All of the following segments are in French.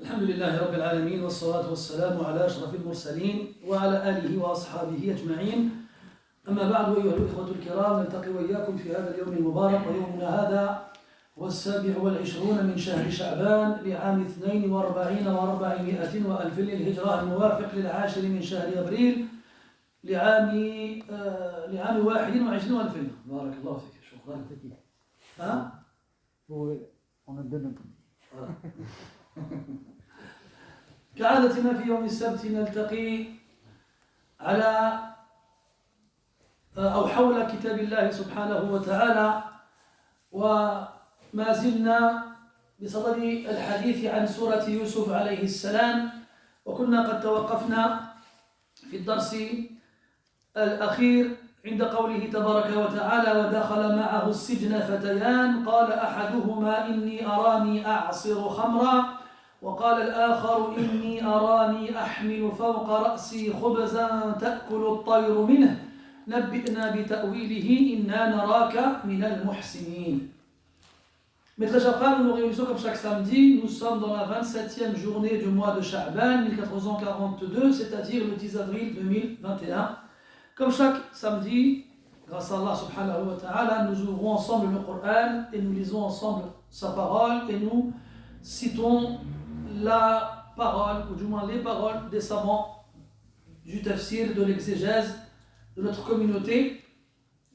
الحمد لله رب العالمين والصلاة والسلام على أشرف المرسلين وعلى آله وأصحابه أجمعين. أما بعد، أيها الإخوة الكرام، نلتقي وإياكم في هذا اليوم المبارك، ويومنا هذا هو 27 من شهر شعبان لعام 42 و400 وألف للهجرة، الموافق للعاشر من شهر أبريل لعام 21 و2000. بارك الله فيك. شكرا. ها؟ كعادتنا في يوم السبت نلتقي على أو حول كتاب الله سبحانه وتعالى، وما زلنا بصدد الحديث عن سورة يوسف عليه السلام، وكنا قد توقفنا في الدرس الأخير عند قوله تبارك وتعالى: ودخل معه السجن فتيان قال أحدهما إني أراني أعصر خمرا وقال الآخر إني أراني أحمل فوق رأسي خبزا تأكل الطير منه نبئنا بتأويله إنا نراك من المحسنين. Mes très chers frères, nous nous réunissons comme chaque samedi. Nous sommes dans la 27e journée du mois de Sha'ban 1442, c'est-à-dire le 10 avril 2021. Comme chaque samedi, grâce à Allah subhanahu wa ta'ala, nous ouvrons ensemble le Coran et nous lisons ensemble sa parole et nous citons la parole, ou du moins les paroles des savants du tafsir, de l'exégèse de notre communauté.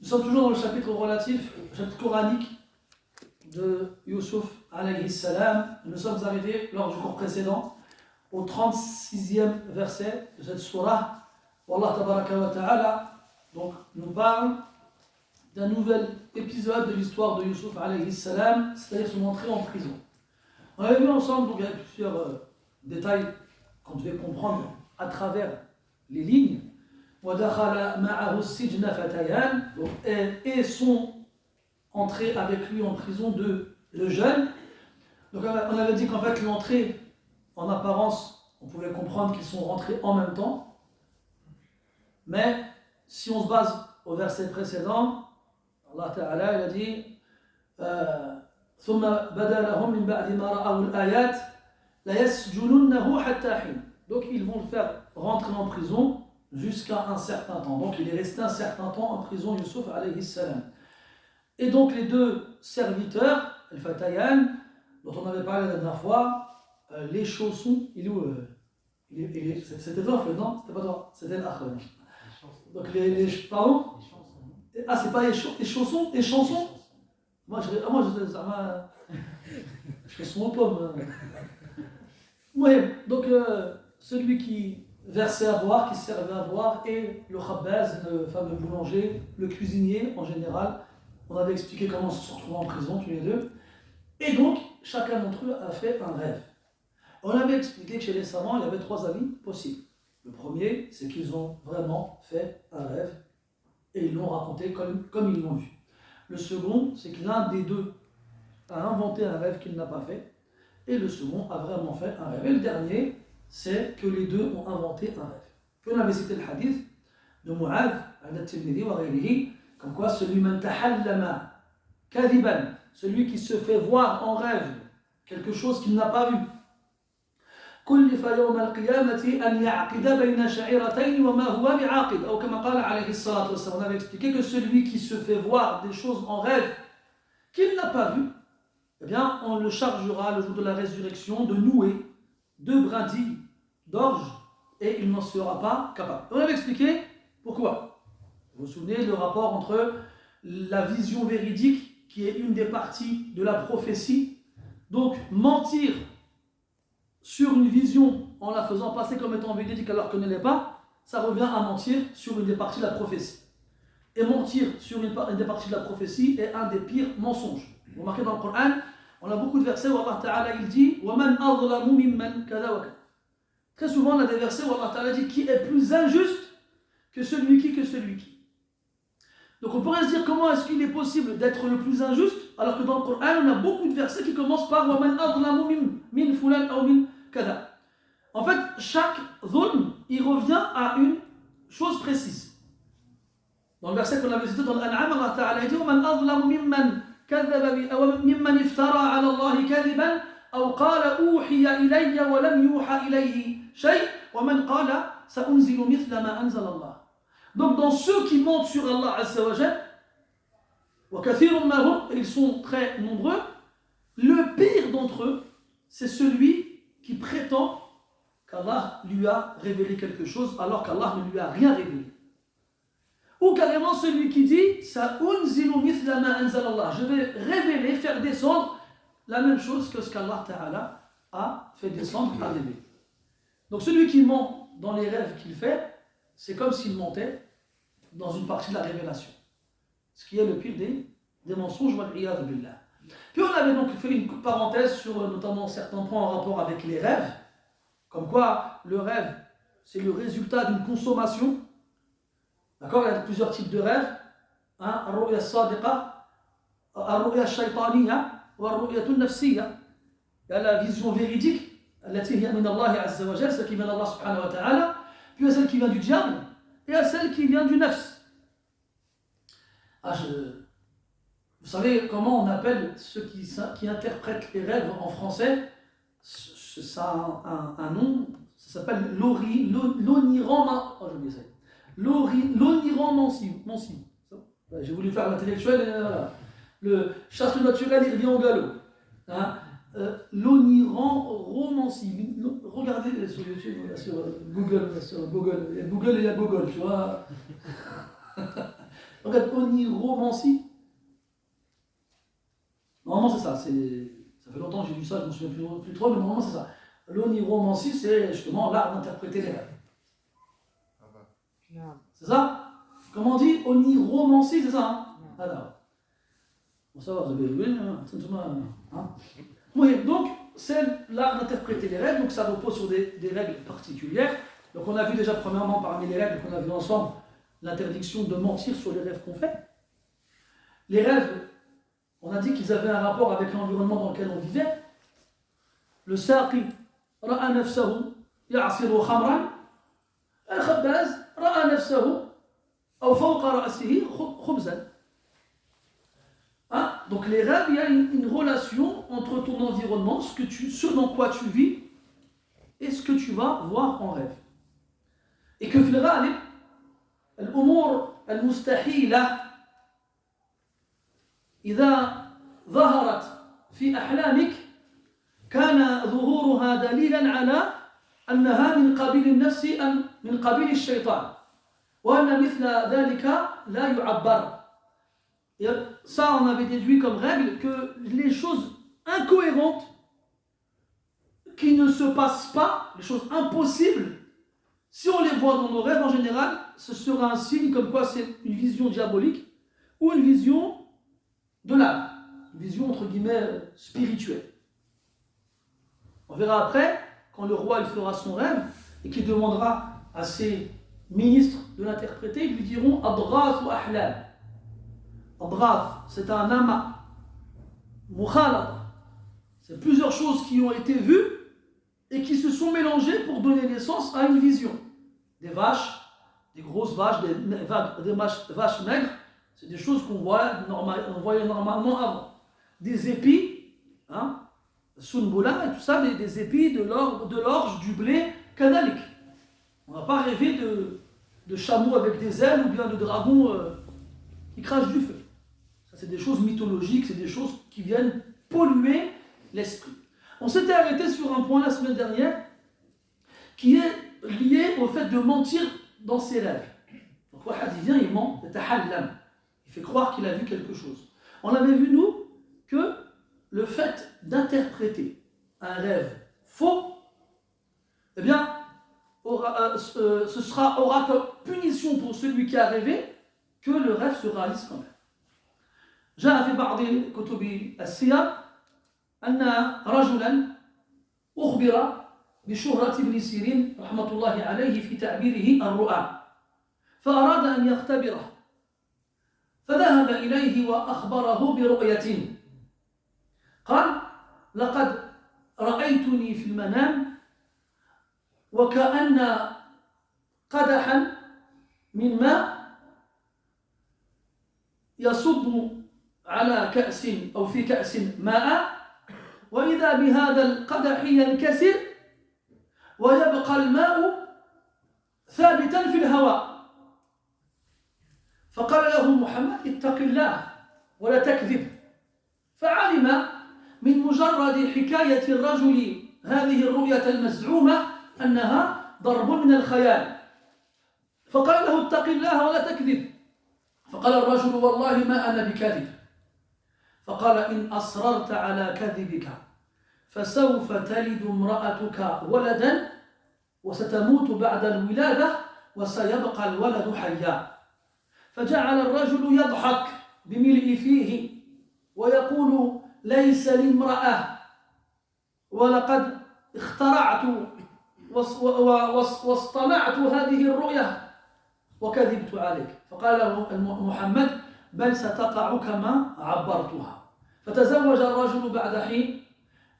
Nous sommes toujours dans le chapitre relatif, le chapitre coranique de Yusuf alayhi salam. Nous sommes arrivés lors du cours précédent au 36e verset de cette surah où Allah tabaraka wa ta'ala donc nous parle d'un nouvel épisode de l'histoire de Yusuf alayhi salam, c'est-à-dire son entrée en prison. On avait vu ensemble, donc il y a plusieurs détails qu'on devait comprendre à travers les lignes. وَدَخَلَ مَعَهُ السِّجْنَ فَتَيَانِ, et sont entrés avec lui en prison deux jeunes. Donc on avait dit qu'en fait l'entrée, en apparence, on pouvait comprendre qu'ils sont rentrés en même temps. Mais si on se base au verset précédent, Allah Ta'ala il a dit ثم بدا لهم من بعد ما رأوا الآيات ليسجننه حتى حين. Donc ils vont le faire rentrer en prison jusqu'à un certain temps. Donc il est resté un certain temps en prison, Yusuf alayhi salam. Et donc les deux serviteurs, al-Fatayan, dont on avait parlé la dernière fois, les chaussons, il est où c'était toi, non? C'était pas toi, c'était l'Akhir. Donc pardon? Ah, c'est pas les chaussons, les chansons? Moi je fais son pomme. Ouais, donc celui qui versait à boire, qui servait à boire, et le khabbaz, le fameux boulanger, le cuisinier en général. On avait expliqué comment ils se sont retrouvés en prison tous les deux. Et donc, chacun d'entre eux a fait un rêve. On avait expliqué que chez les savants, il y avait trois avis possibles. Le premier, c'est qu'ils ont vraiment fait un rêve et ils l'ont raconté comme ils l'ont vu. Le second, c'est que l'un des deux a inventé un rêve qu'il n'a pas fait, et le second a vraiment fait un rêve. Et le dernier, c'est que les deux ont inventé un rêve. Puis on avait cité le hadith de Mu'adh, al-Tirmidhi wa ghayrihi, comme quoi celui man tahallama kadiban, celui qui se fait voir en rêve quelque chose qu'il n'a pas vu. كلف يوم القيامة أن يعقد بين شعيرتين وما هو بعاقد أو كما قال عليه الصلاة والسلام. On avait expliqué que celui qui se fait voir des choses en rêve qu'il n'a pas vues, eh bien on le chargera le jour de la résurrection de nouer deux brindilles d'orge et il n'en sera pas capable. On avait expliqué pourquoi. Vous vous souvenez le rapport entre la vision véridique qui est une des parties de la prophétie, donc mentir sur une vision en la faisant passer comme étant véridique alors qu'elle ne l'est pas, ça revient à mentir sur une des parties de la prophétie. Et mentir sur une des parties de la prophétie est un des pires mensonges. Vous remarquez dans le Coran, on a beaucoup de versets où Allah Ta'ala il dit وَمَنْ أَظْلَمُ مِمَّنْ كَذَا وَكَذَا. Très souvent on a des versets où Allah Ta'ala dit qui est plus injuste que celui qui. Donc on pourrait se dire comment est-ce qu'il est possible d'être le plus injuste alors que dans le Coran on a beaucoup de versets qui commencent par وَمَنْ أَظْلَمُ مِنْ فُلَانٍ أَوْ مِنْ كَذَا. En fait, chaque dhulm, il revient à une chose précise. Dans le verset qu'on avait cité dans l'An'am, Allah Ta'ala dit وَمَنْ أَظْلَمُ مِمَّنْ كَذَّبَ مِمَّنْ افترى على الله كذبا أو قال أوحي إلي ولم يوحى إليه شيء ومن قال سأنزل مثل ما أنزل الله. Donc dans ceux qui mentent sur Allah Azza wa Jal, وكثير منهم, ils sont très nombreux, le pire d'entre eux, c'est celui qui prétend qu'Allah lui a révélé quelque chose alors qu'Allah ne lui a rien révélé. Ou carrément celui qui dit Sa'unzilu mithla ma anzal Allah. Je vais révéler, faire descendre la même chose que ce qu'Allah Ta'ala a fait descendre, a révélé. Donc celui qui ment dans les rêves qu'il fait, c'est comme s'il mentait dans une partie de la révélation. Ce qui est le pire des mensonges, wal-iyadhu billah. Puis on avait donc fait une parenthèse sur notamment certains points en rapport avec les rêves, comme quoi le rêve c'est le résultat d'une consommation. D'accord, il y a plusieurs types de rêves, ar-ru'ya as-sadiqa, ar-ru'ya ash-shaytaniya wa ar-ru'ya an-nafsiyya. Il y a la vision véridique, التي هي من الله عز وجل, celle qui vient d'Allah subhanahu wa ta'ala, puis il y a celle qui vient du diable, et il y a celle qui vient du nafs. Vous savez comment on appelle ceux qui interprètent les rêves en français? Ça a un nom, ça s'appelle l'oniromancie. J'ai voulu faire l'intellectuel, et voilà. Le chasse le naturel, il revient au galop. Hein? L'oniromancie. Regardez sur YouTube, sur Google, il y a Google et il y a Google, tu vois. Regarde, oniromancie. Normalement, c'est ça. Ça fait longtemps que j'ai vu ça, je ne me souviens plus trop, mais normalement, c'est ça. L'oniromancie, c'est justement l'art d'interpréter les rêves. C'est ça? Comment on dit? Oniromancie, c'est ça, hein? Alors. Bon, ça va, vous avez joué, hein? Oui, donc, c'est l'art d'interpréter les rêves, donc ça repose sur des règles particulières. Donc, on a vu déjà, premièrement, parmi les règles qu'on a vues ensemble, l'interdiction de mentir sur les rêves qu'on fait. Les rêves, on a dit qu'ils avaient un rapport avec l'environnement dans lequel on vivait. Le saqi ra'a nafsahu ya'siru khamran, al-khabbaz ra'a nafsahu aw fawqa ra'sihi khubzan. Donc les rêves, il y a une relation entre ton environnement, ce dans quoi tu vis, et ce que tu vas voir en rêve. Et que fil ghalib, al-umur al-mustahila, إذا ظهرت في أحلامك كان ظهورها دليلا على أنها من قبيل النفس أم من قبيل الشيطان وأن مثل ذلك لا يعبر. Et ça, on avait déduit comme règle que les choses incohérentes qui ne se passent pas, les choses impossibles, si on les voit dans nos rêves en général, ce sera un signe comme quoi c'est une vision diabolique ou une vision de l'âme, une vision entre guillemets spirituelle. On verra après, quand le roi il fera son rêve et qu'il demandera à ses ministres de l'interpréter, ils lui diront Adrath ou Ahlam. Adrath, c'est un amas. Mukhalata, c'est plusieurs choses qui ont été vues et qui se sont mélangées pour donner naissance à une vision. Des vaches, des grosses vaches, des vaches maigres. C'est des choses qu'on voyait normalement avant. Des épis, hein, sunbula et tout ça, des épis, de l'orge, du blé, canalique. On ne va pas rêver de chameaux avec des ailes ou bien de dragons qui crachent du feu. Ça, c'est des choses mythologiques, c'est des choses qui viennent polluer l'esprit. On s'était arrêté sur un point la semaine dernière qui est lié au fait de mentir dans ses rêves. Donc, Wahad, il vient, il ment, il fait croire qu'il a vu quelque chose. On avait vu, nous, que le fait d'interpréter un rêve faux, eh bien, ce aura comme punition pour celui qui a rêvé que le rêve se réalise quand même. جاء في بعض كتب السير أن رجلا أخبر بشهرة ابن سيرين رحمة الله عليه في تعبيره الرؤى فأراد أن يختبره فذهب إليه وأخبره برؤية قال لقد رأيتني في المنام وكأن قدحا من ماء يصب على كأس أو في كأس ماء وإذا بهذا القدح ينكسر ويبقى الماء ثابتا في الهواء. فقال له محمد اتق الله ولا تكذب. فعلم من مجرد حكاية الرجل هذه الرؤية المزعومة أنها ضرب من الخيال. فقال له اتق الله ولا تكذب. فقال الرجل والله ما أنا بكاذب. فقال إن أصررت على كذبك فسوف تلد امرأتك ولدا وستموت بعد الولادة وسيبقى الولد حيا. فجعل الرجل يضحك بملء فيه ويقول ليس لي امرأة ولقد اخترعت واصطنعت هذه الرؤيا وكذبت عليك. فقال له محمد بل ستقع كما عبرتها. فتزوج الرجل بعد حين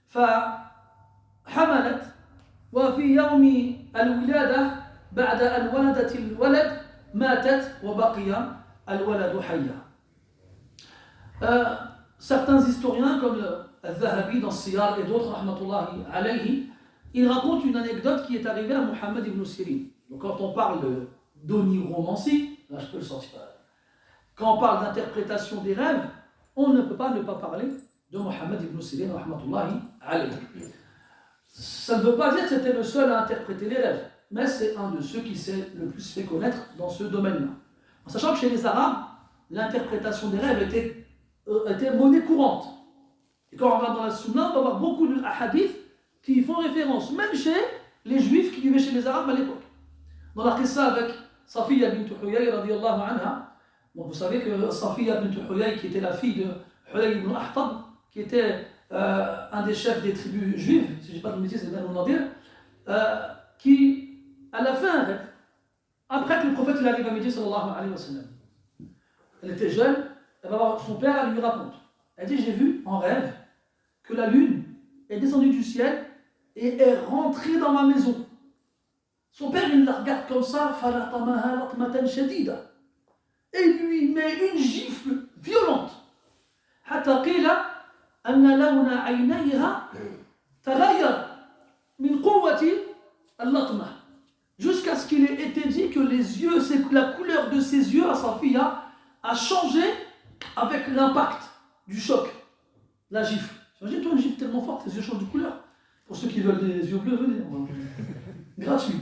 فحملت، وفي يوم الولادة بعد أن ولدت الولد ماتت وبقي الولد حيا. Certains historiens comme Al-Zahabi dans Siyar et d'autres, rahmatullahi alayhi, ils racontent une anecdote qui est arrivée à Muhammad ibn Sirin. Donc quand on parle d'oniromancie, là je peux le sortir. Quand on parle d'interprétation des rêves, on ne peut pas ne pas parler de Muhammad ibn Sirin, rahmatullahi alayhi. Ça ne veut pas dire que c'était le seul à interpréter les rêves, mais c'est un de ceux qui s'est le plus fait connaître dans ce domaine-là. En sachant que chez les Arabes, l'interprétation des rêves était monnaie courante. Et quand on regarde dans la Sunna, on va voir beaucoup de hadiths qui font référence, même chez les Juifs qui vivaient chez les Arabes à l'époque. Dans la qissa avec Safiya bint Huyay, radiyallahu anha, donc vous savez que Safiya bint Huyay, qui était la fille de Huyay ibn Ahtab, qui était un des chefs des tribus juives, si je ne dis pas de bêtises, c'est bien le nom dire, qui, elle a fait un rêve, après que le prophète il arrive à Médine, sallallahu alayhi wa sallam. Elle était jeune, elle va voir son père, elle lui raconte. Elle dit, j'ai vu en rêve que la lune est descendue du ciel et est rentrée dans ma maison. Son père, il la regarde comme ça, et il lui met une gifle violente. حتى قيل أن لون عينيها تغير من قوة اللطمة. Jusqu'à ce qu'il ait été dit que les yeux, c'est la couleur de ses yeux à Safiya a changé avec l'impact du choc, la gifle. Imagine-toi une gifle tellement forte, les yeux changent de couleur. Pour ceux qui veulent des yeux bleus, venez. Gratuit.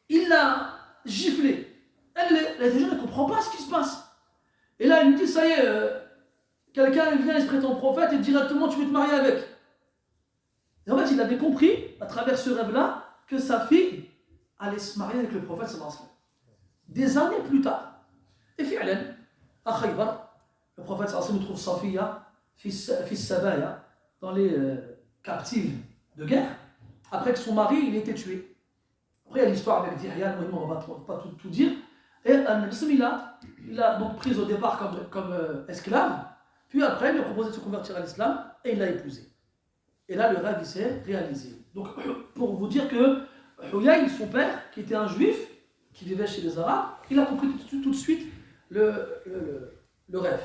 Il l'a giflé. Elle était jeune, elle ne comprend pas ce qui se passe. Et là, il lui dit, ça y est, quelqu'un vient, il se prétend prophète et directement tu veux te marier avec. Et en fait, il avait compris, à travers ce rêve-là, que sa fille allait se marier avec le prophète sallallahu alayhi wa sallam. Des années plus tard. Et fi'lan, à Khaybar, le prophète sallallahu alayhi wa sallam trouve Safiya, fils Sabaya, dans les captives de guerre, après que son mari il ait été tué. Après, il y a l'histoire avec Dihya, on ne va pas tout dire. Et il l'a donc prise au départ comme esclave, puis après, il lui a proposé de se convertir à l'islam et il l'a épousée. Et là, le rêve, il s'est réalisé. Donc, pour vous dire que Huyay, son père, qui était un juif, qui vivait chez les Arabes, il a compris tout de suite le rêve.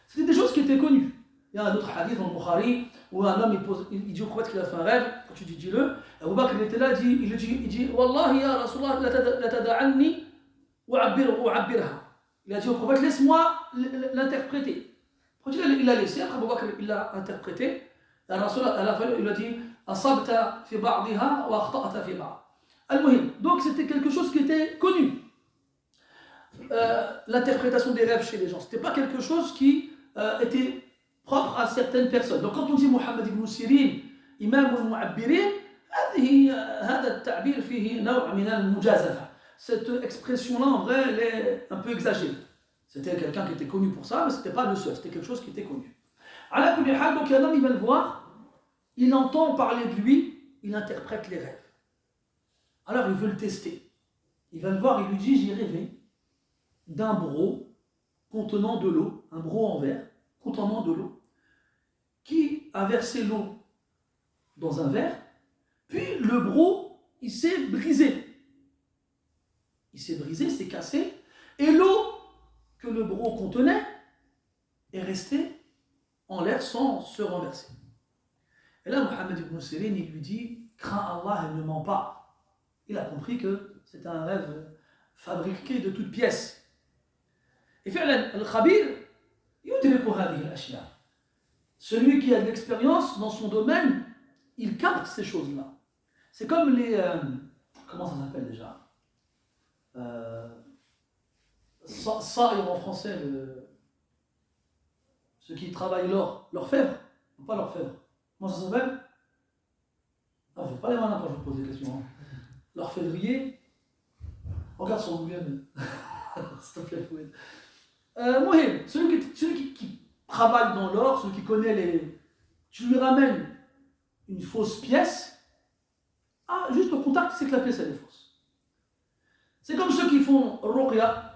C'était des choses qui étaient connues. Il y a un autre hadith dans le Bukhari où un homme il dit au prophète qu'il a fait un rêve. Quand tu dis-le, Abu Bakr était là, il dit Wallahi ya Rasulallah, la tada'anni u'abbirha. Il a dit au prophète, laisse-moi l'interpréter. Le prophète il l'a laissé, après Abu Bakr il l'a interprété. Et Rasul à la fin il a dit Asabta fi ba'diha wa akhta'ta fi ba'd. Al-Muhim. Donc c'était quelque chose qui était connu. L'interprétation des rêves chez les gens, c'était pas quelque chose qui était propre à certaines personnes. Donc quand on dit Muhammad ibn Sirin, imam al-mu'abbirin, هذا التعبير فيه نوع من المجازفة. Cette expression-là, en vrai, elle est un peu exagérée. C'était quelqu'un qui était connu pour ça, mais ce n'était pas le seul, c'était quelque chose qui était connu. Ala kulli hal, donc un homme, il va le voir, il entend parler de lui, il interprète les rêves. Alors il veut le tester. Il va le voir, il lui dit, j'ai rêvé d'un broc contenant de l'eau, un broc en verre contenant de l'eau, qui a versé l'eau dans un verre, puis le broc, il s'est brisé. Il s'est brisé, s'est cassé, et l'eau que le broc contenait est restée en l'air sans se renverser. Et là, Mohammed ibn Sirin, il lui dit, crains Allah et ne mens pas. Il a compris que c'était un rêve fabriqué de toutes pièces. Et فعلا الخبير يدرك هذه الأشياء. Celui qui a de l'expérience dans son domaine, il capte ces choses-là. C'est comme les... comment ça s'appelle déjà ça en français, ceux qui travaillent l'orfèvre, pas l'orfèvre. Comment ça s'appelle? Ah, vous ne faites pas les malins quand je vous pose des questions. Hein. L'orfèvrier. Regarde sur Google. S'il te plaît, Foued. Mohim, celui qui travaille dans l'or, celui qui connaît les... Tu lui ramènes une fausse pièce, juste au contact, c'est que la pièce elle est fausse. C'est comme ceux qui font ruqya,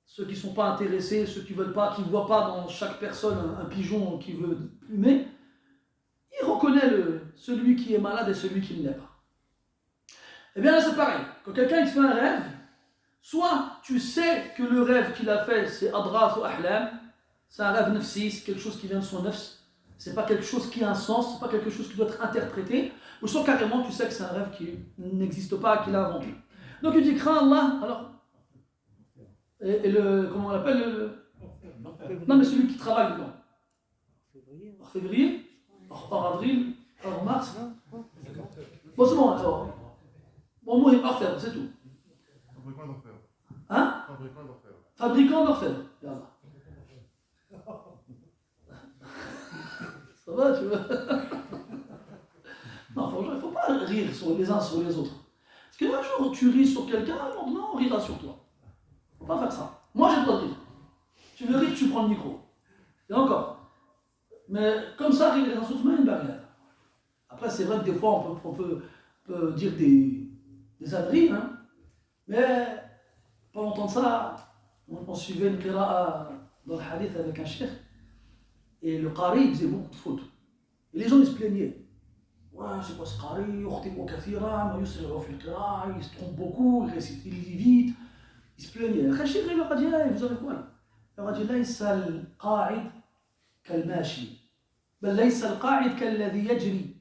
ceux qui ne sont pas intéressés, ceux qui veulent pas, qui ne voient pas dans chaque personne un pigeon qui veut plumer. Il reconnaît celui qui est malade et celui qui ne l'est pas. Eh bien là c'est pareil, quand quelqu'un il te fait un rêve, soit tu sais que le rêve qu'il a fait c'est adrath ou ahlam, c'est un rêve nafsi, c'est quelque chose qui vient de son nafs, c'est pas quelque chose qui a un sens, c'est pas quelque chose qui doit être interprété, ou soit carrément tu sais que c'est un rêve qui n'existe pas, qu'il a inventé. Donc il dit crains Allah, alors, et comment on l'appelle non mais celui qui travaille dedans. En février, en avril, en mars. Bon c'est bon, alors. Bon moi il parfait, c'est tout. Fabricant d'orfèvre. Hein? Fabricant d'orfèvre. Fabricant d'orfèvre. Ça va, tu vois? Non, franchement, il ne faut pas rire sur les uns sur les autres. Parce qu'un jour, tu ris sur quelqu'un, le lendemain, on rira sur toi. Il ne faut pas faire ça. Moi, j'ai le droit de rire. Tu veux rire, tu prends le micro. Et encore. Mais comme ça, rire les uns sur les autres, une barrière. Après, c'est vrai que des fois, on peut dire des âneries, hein. Mais, pas longtemps de ça, on suivait une qira'a dans le hadith avec un cheikh. Et le qari, il faisait beaucoup de fautes. Et les gens, ils se plaignaient. Ouais, c'est quoi ce qari? Il se trompe beaucoup, il lit vite. Il se plaignait. Le cheikh, il leur a dit, vous avez quoi? Il leur a dit, ليس القاعد كالماشي بل ليس القاعد كالذي يجري.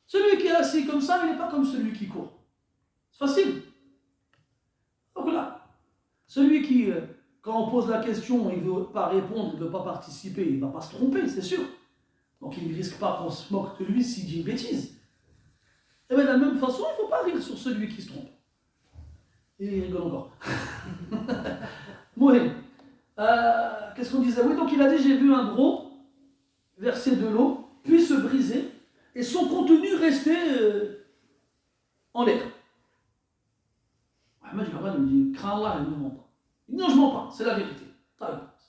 Celui qui est assis comme ça, il n'est pas comme celui qui court. C'est facile. Donc là, celui qui, quand on pose la question, il ne veut pas répondre, il ne veut pas participer, il ne va pas se tromper, c'est sûr. Donc il ne risque pas qu'on se moque de lui s'il dit une bêtise. Et bien de la même façon, il ne faut pas rire sur celui qui se trompe. Et il rigole encore. Mohim. Qu'est-ce qu'on disait? Oui, donc il a dit, j'ai vu un gros verser de l'eau, puis se briser, et son contenu restait en l'air. Mohamed il lui dit, crains Allah et ne mens pas. Il dit, non, je ne mens pas, c'est la vérité.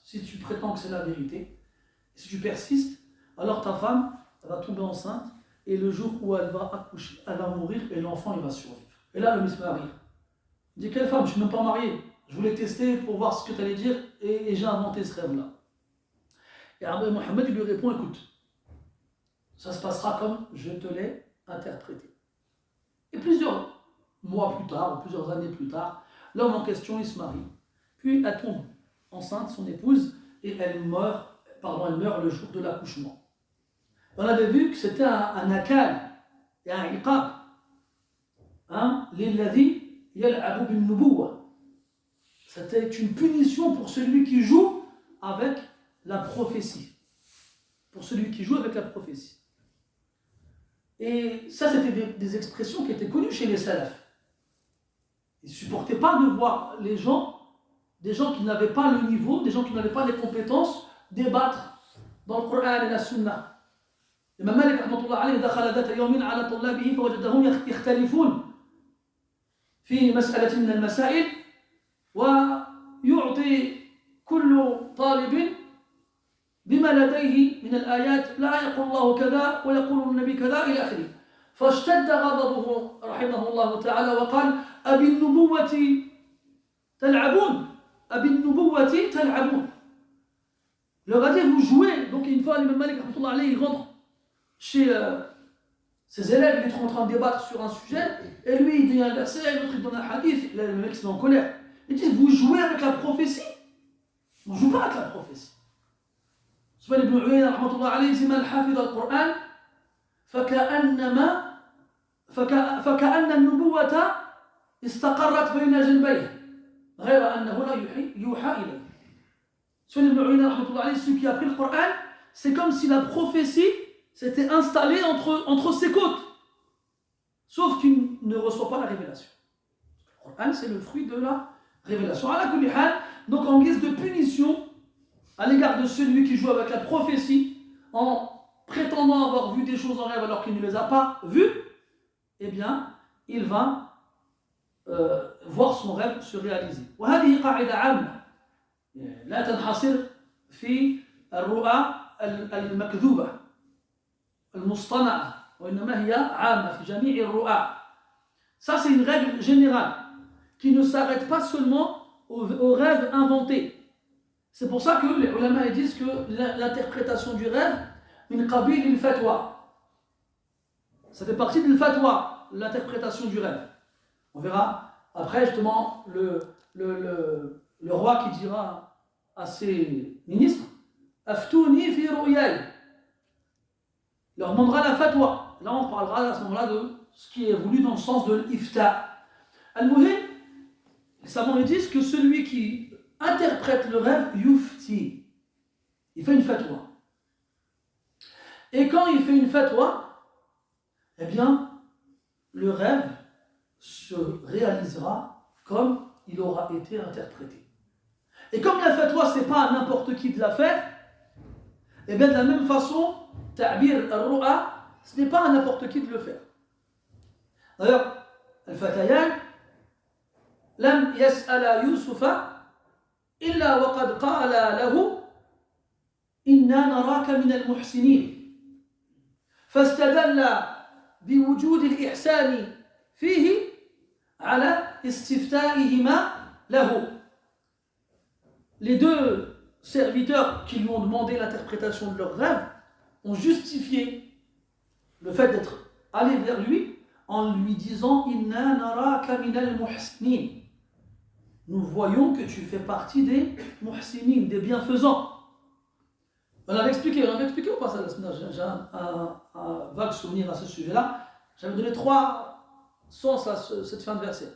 Si tu prétends que c'est la vérité, et si tu persistes, alors ta femme elle va tomber enceinte, et le jour où elle va accoucher, elle va mourir, et l'enfant il va survivre. Et là, le monsieur arrive. Il dit, quelle femme? Je ne suis même pas marié. Je voulais tester pour voir ce que tu allais dire, et j'ai inventé ce rêve-là. Et Abdel Mohamed il lui répond, écoute, ça se passera comme je te l'ai interprété. Et plusieurs mois plus tard, ou plusieurs années plus tard, l'homme en question, il se marie. Puis elle tombe enceinte, son épouse, et elle meurt le jour de l'accouchement. On avait vu que c'était un akal et un iqab. Lilladhi yal'abu bin nubuwa. C'était une punition pour celui qui joue avec la prophétie. Pour celui qui joue avec la prophétie. Et ça, c'était des expressions qui étaient connues chez les salafs. Ils ne supportaient pas de voir des gens qui n'avaient pas le niveau, des gens qui n'avaient pas les compétences, débattre dans le Coran et la Sunna. Imam Malik rahmatullah alayhi dakhala dhata yawmin ala tullabihi fawajadahum yakhtalifun fi mas'alatin min al-masail wa yu'ti kullu talibin بما لديه من الآيات لا يقول الله كذا ويقول النبي كذا إلى آخره فاشتد غضبه رحمه الله تعالى وقال أبالنبوة تلعبون أبالنبوة تلعبون. Il leur a dit vous jouez. Donc une fois l'imam Malik rahmatullah alayhi il rentre chez ses élèves, ils sont en train de débattre sur un sujet et lui il dit un verset, l'autre il donne un hadith, là, le mec se met en colère. Il dit vous jouez avec la prophétie. On ne joue pas avec la prophétie. سفيان بن عيينة رحمة الله عليه من حفظ القرآن فكأن النبوة استقرت بين جنبيه غير أنه لا يوحى إليه. Sufyan ibn Uyayna رحمة الله عليه, celui qui a appris le Coran, c'est comme si la prophétie s'était installée entre ses côtes, sauf qu'il ne reçoit pas la révélation. Le Coran, c'est le fruit de la révélation. Ala kulli hal, donc en guise de punition à l'égard de celui qui joue avec la prophétie en prétendant avoir vu des choses en rêve alors qu'il ne les a pas vues, eh bien, il va voir son rêve se réaliser. وهذه قاعدة عامة لا تنحصر في الرؤى المكذوبة المصطنعة وإنما هي عامة في جميع الرؤى. Ça, c'est une règle générale qui ne s'arrête pas seulement aux rêves inventés. C'est pour ça que les ulama disent que l'interprétation du rêve min qabil al-fatwa. Ça fait partie de fatwa, l'interprétation du rêve. On verra après justement le roi qui dira à ses ministres Aftouni fi ru'yay. Il leur demandera la fatwa. Là on parlera à ce moment-là de ce qui est voulu dans le sens de l'ifta. Al-Muhim, les savants disent que celui qui interprète le rêve, yufti. Il fait une fatwa. Et quand il fait une fatwa, eh bien, le rêve se réalisera comme il aura été interprété. Et comme la fatwa, c'est pas à n'importe qui de la faire, eh bien, de la même façon, ta'bir al-ru'a, ce n'est pas à n'importe qui de le faire. D'ailleurs, al-Fatayan, lam yas'ala Yusufa إلا وقد قال له إنا نراك من المحسنين فاستدل بوجود الإحسان فيه على استفتائهما له. Les deux serviteurs qui lui ont demandé l'interprétation de leur rêve ont justifié le fait d'être allés vers lui en lui disant إنا نراك من المحسنين. Nous voyons que tu fais partie des muhsinin, des bienfaisants. On avait expliqué ou pas ça la semaine dernière? J'ai un vague souvenir à ce sujet-là. J'avais donné 3 sens à cette fin de verset.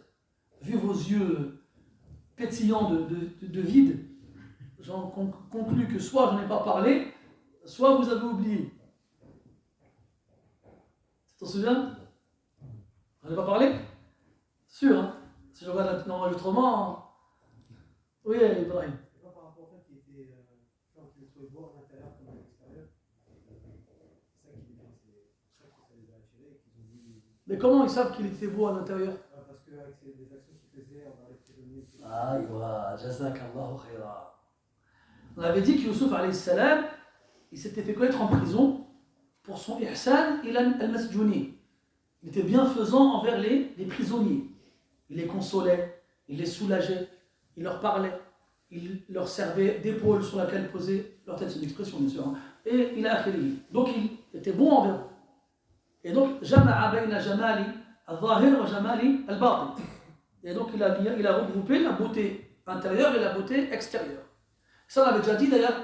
Vu vos yeux pétillants de vide, j'en conclus que soit je n'ai pas parlé, soit vous avez oublié. Tu t'en souviens? Je n'ai pas parlé? Sûr, hein? Si je regarde l'enregistrement, oui, Ibrahim. C'est pas par rapport au fait qu'il était beau à l'intérieur comme à l'extérieur. C'est ça qui est bien, c'est ça qui les a attirés et qu'ils ont dit. Mais comment ils savent qu'il était beau à l'intérieur? Parce qu'avec les actions qu'il faisait envers les prisonniers. Ah, jazakallahu khayra. On avait dit que Yusuf alayhi salam, il s'était fait connaître en prison pour son ihsan ila al-masjuni. Il était bienfaisant envers les prisonniers. Il les consolait, il les soulageait, il leur parlait, il leur servait d'épaule sur laquelle poser leur tête, c'est une expression bien sûr, hein. Et il a akhiri. Donc il était bon envers eux. Et donc, jama'a bayna jamali al-zahir wa jamali al-batin. Et donc il a regroupé la beauté intérieure et la beauté extérieure. Ça on l'avait déjà dit d'ailleurs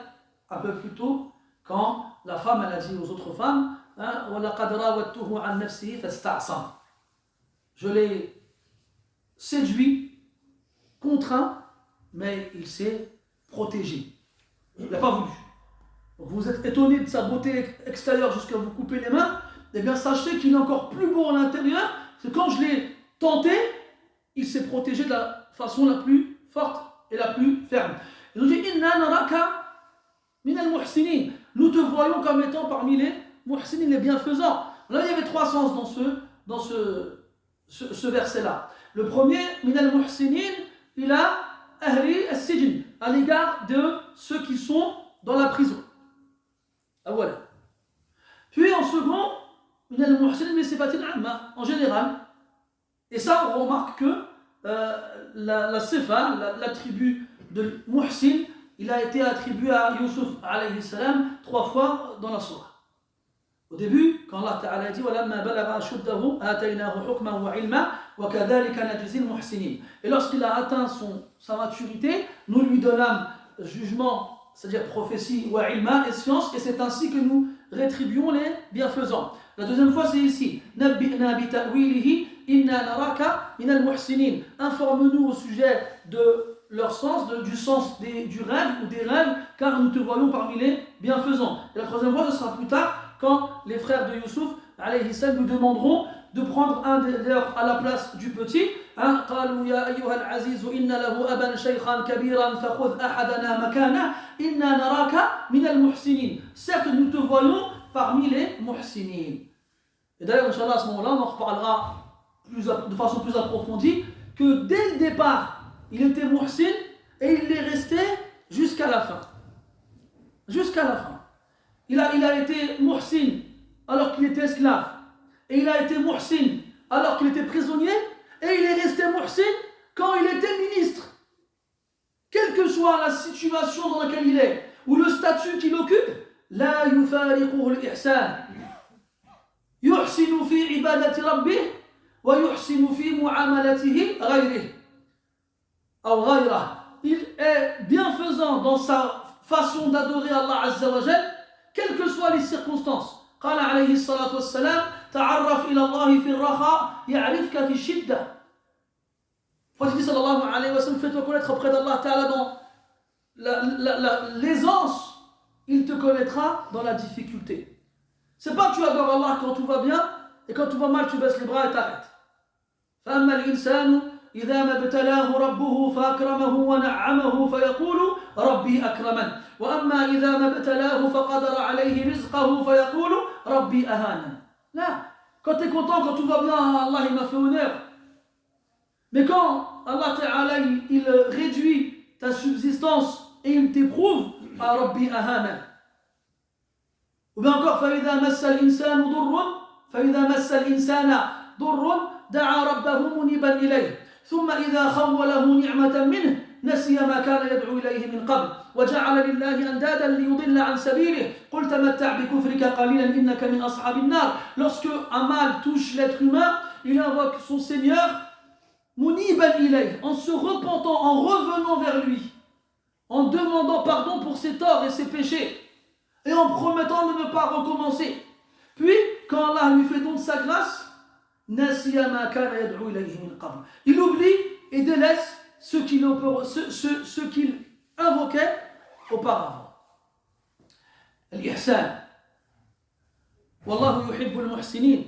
un peu plus tôt, quand la femme elle a dit aux autres femmes, wa laqad rawattuhu an nafsihi fasta'sam. Je l'ai séduit, contraint, mais il s'est protégé. Il n'a pas voulu. Donc vous êtes étonné de sa beauté extérieure jusqu'à vous couper les mains, eh bien sachez qu'il est encore plus beau à l'intérieur, parce que quand je l'ai tenté, il s'est protégé de la façon la plus forte et la plus ferme. Ils ont dit Inna naraka min al-muhsinin. Nous te voyons comme étant parmi les muhsinin, les bienfaisants. Là, il y avait 3 sens dans ce verset-là. Le premier, min al-muhsinin, il a ahli as-sijn, à l'égard de ceux qui sont dans la prison. Ah voilà. Puis en second, min al-muhsinin li sifatin amma, en général. Et ça, on remarque que la sifa, l'attribut de muhsin, il a été attribué à Yusuf alayhi salam 3 fois dans la sourate. Au début, quand Allah Ta'ala dit وَلَمَّا بَلَغَ أَشُدَّهُ آتَيْنَاهُ حُكْمًا وَعِلْمًا وَكَذَلِكَ نَجْزِي الْمُحْسِنِينَ. Et lorsqu'il a atteint sa maturité, nous lui donnâmes jugement c'est-à-dire prophétie ou ilma et science, et c'est ainsi que nous rétribuons les bienfaisants. La deuxième fois, c'est ici. Nabbi'na bi ta'wilihi inna naraka min al-muhsinin. Informe-nous au sujet de leur sens, du sens du rêve ou des rêves, car nous te voyons parmi les bienfaisants. Et la troisième fois, ce sera plus tard, quand les frères de Youssouf, alayhi salam, nous demanderont de prendre un des leurs à la place du petit. قالوا يا أيها العزيز إن له أبا شيخا كبيرا فخذ أحدنا مكانه إنا نراك من المحسنين. Certes, nous te voyons parmi les muhsinin. Et d'ailleurs, Inch'Allah, à ce moment-là, on en reparlera de façon plus approfondie, que dès le départ, il était muhsin et il l'est resté jusqu'à la fin. Jusqu'à la fin. Il a été muhsin alors qu'il était esclave. Et il a été muhsin alors qu'il était prisonnier. Et il est resté muhsin quand il était ministre. Quelle que soit la situation dans laquelle il est, ou le statut qu'il occupe, la yufariquhu al-ihsan. Yuhsinu fi ibadati rabbih wa yuhsinu fi muamalatihi ghayrih. Ou ghayrah. Il est bienfaisant dans sa façon d'adorer Allah Azza wa Jal, quelles que soient les circonstances. قال عليه الصلاة والسلام تعرف إلى الله في الرخاء يعرفك في الشدة. Prophète sallallahu alayhi wa sallam, fais-toi connaître auprès d'Allah Ta'ala dans l'aisance, il te connaîtra dans la difficulté. C'est pas que tu adores Allah quand tout va bien et quand tout va mal tu baisses les bras et t'arrêtes. فأما الإنسان إذا ما ابتلاه ربه فأكرمه ونعمه فيقول ربي أكرمن وأما إذا ما ابتلاه فقدر عليه رزقه فيقول ربي أهانن. Là, quand tu es content, quand tout va bien, Allah il m'a fait honneur. Mais quand Allah Ta'ala il réduit ta subsistance et il t'éprouve, Rabbi Ahana. Ou bien encore, فإذا مس الإنسان ضر دعا ربه منيبا إليه ثم إذا خوله نعمة منه نسي ما كان يدعو إليه من قبل وجعل لله أندادا ليضل عن سبيله قل تمتع بكفرك قليلا إنك من أصحاب النار. Lorsque un mal touche l'être humain, il invoque son Seigneur Muniban ilayh, en se repentant, en revenant vers lui, en demandant pardon pour ses torts et ses péchés, et en promettant de ne pas recommencer. Puis, quand Allah lui fait don de sa grâce, il oublie et délaisse ce qu'il invoquait auparavant. Al-ihsan. Wallahu yuhibbul muhsinin.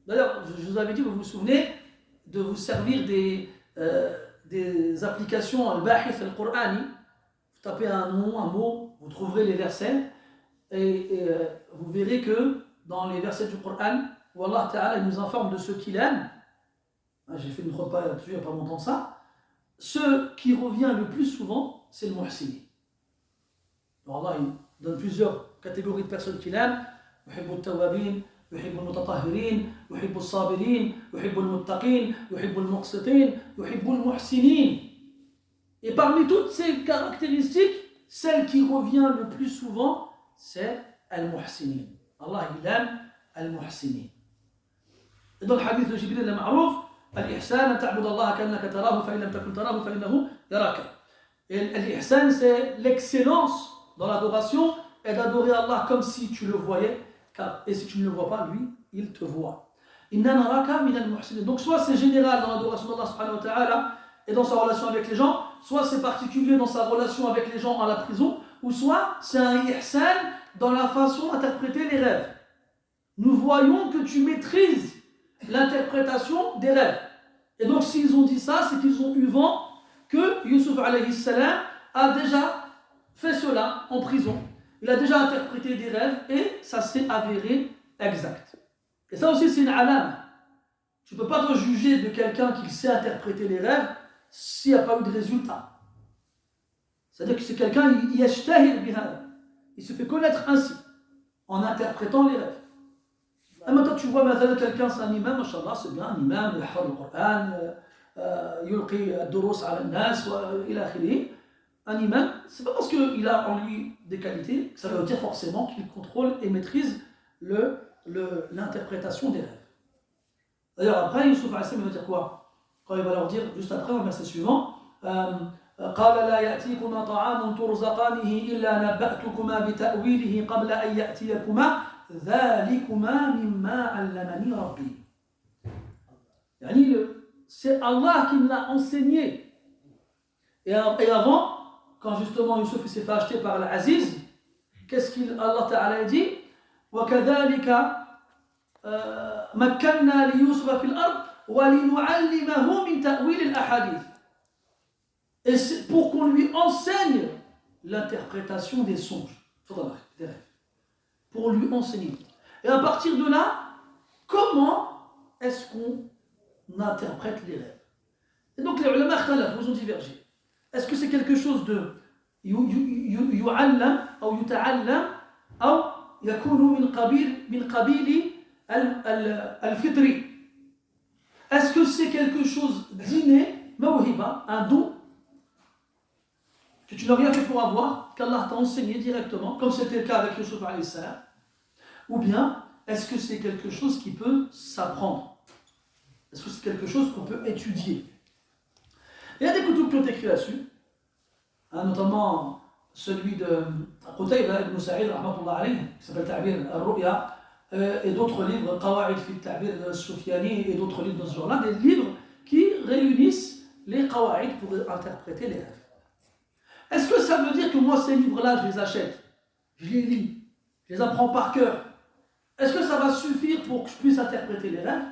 D'ailleurs, je vous avais dit, vous vous souvenez, de vous servir des applications al-bahith al-Qur'ani. Vous tapez un nom, un mot, vous trouverez les versets et vous verrez que dans les versets du Qur'an où Allah Ta'ala nous informe de ce qu'il aime, j'ai fait une repas là-dessus il n'y a pas longtemps ça, ce qui revient le plus souvent c'est le muhsini. Allah il donne plusieurs catégories de personnes qu'il aime. yuhibbu at-tawwabin, يحب المتطهرين يحب الصابرين يحب المتقين يحب المقسطين يحب المحسنين. Et parmi toutes ces caractéristiques, celle qui revient le plus souvent, c'est al-muhsinin. Allah il aime al-muhsinin. Et dans le hadith de Jibril al-Ma'rouf, al-ihsan an ta'bud Allah ka'annaka tarahu fa in lam takun tarahu fa innahu yaraka. Et l'ihsan c'est l'excellence dans l'adoration et d'adorer Allah comme si tu le voyais. Et si tu ne le vois pas, lui, il te voit. Donc soit c'est général dans l'adoration d'Allah subhanahu wa ta'ala et dans sa relation avec les gens, soit c'est particulier dans sa relation avec les gens à la prison, ou soit c'est un ihsan dans la façon d'interpréter les rêves. Nous voyons que tu maîtrises l'interprétation des rêves. Et donc s'ils ont dit ça, c'est qu'ils ont eu vent que Youssouf alayhi salam a déjà fait cela en prison. Il a déjà interprété des rêves et ça s'est avéré exact. Et ça aussi c'est une alam. Tu ne peux pas te juger de quelqu'un qui sait interpréter les rêves s'il n'y a pas eu de résultat. C'est-à-dire que c'est quelqu'un, il se fait connaître ainsi, en interprétant les rêves. Et maintenant tu vois quelqu'un, c'est un imam, mashallah, c'est bien, un imam, il hafad le Coran, yulqi ad-durus ala an-nas, ila akhirih. Un imam, c'est pas parce qu'il a en lui des qualités que ça veut dire forcément qu'il contrôle et maîtrise l'interprétation des rêves. D'ailleurs, après, Youssouf alayhi salam va dire quoi? Quand il va leur dire, juste après, au verset suivant, قال لا يأتيكما طعام ترزقانه إلا نبأتكما بتأويله قبل أن يأتيكما ذلكما مما علمني ربي. C'est Allah qui me l'a enseigné. Et avant, quand justement Youssouf s'est fait acheter par l'Aziz, qu'est-ce qu'Allah Ta'ala dit? وَكَذَلِكَ مَكَّنَّا لِيُوسُفَ فِي الْأَرْضِ وَلِنُعَلِّمَهُ مِنْ تَأْوِيلِ الْأَحَادِيثِ. Et c'est pour qu'on lui enseigne l'interprétation des songes, des rêves. Pour lui enseigner. Et à partir de là, comment est-ce qu'on interprète les rêves? Et donc les ulama ils ont divergé. Est-ce que c'est quelque chose de يعلم أو يتعلم أو يكون من قبيل الفطري? Est-ce que c'est quelque chose d'inné, موهبة, un don que tu n'as rien fait pour avoir, qu'Allah t'a enseigné directement, comme c'était le cas avec Youssouf alayhi salam, ou bien est-ce que c'est quelque chose qui peut s'apprendre? Est-ce que c'est quelque chose qu'on peut étudier? Il y a des koutoubs qui ont écrit là-dessus, notamment celui de Qutayba ibn Sa'id, qui s'appelle Ta'bir al-Ru'ya, et d'autres livres, Qawa'id fi Ta'bir al-Sufyani, et d'autres livres dans ce genre-là, des livres qui réunissent les Qawa'id pour interpréter les rêves. Est-ce que ça veut dire que moi, ces livres-là, je les achète, je les lis, je les apprends par cœur? Est-ce que ça va suffire pour que je puisse interpréter les rêves?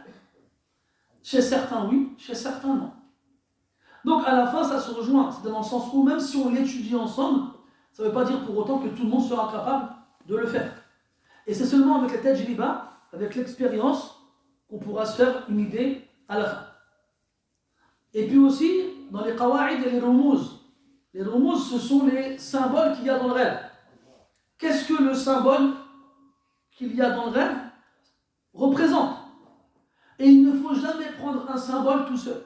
Chez certains, oui, chez certains, non. Donc, à la fin, ça se rejoint. C'est dans le sens où, même si on l'étudie ensemble, ça ne veut pas dire pour autant que tout le monde sera capable de le faire. Et c'est seulement avec la tajriba, avec l'expérience, qu'on pourra se faire une idée à la fin. Et puis aussi, dans les qawa'id et les rumuz, ce sont les symboles qu'il y a dans le rêve. Qu'est-ce que le symbole qu'il y a dans le rêve représente? Et il ne faut jamais prendre un symbole tout seul.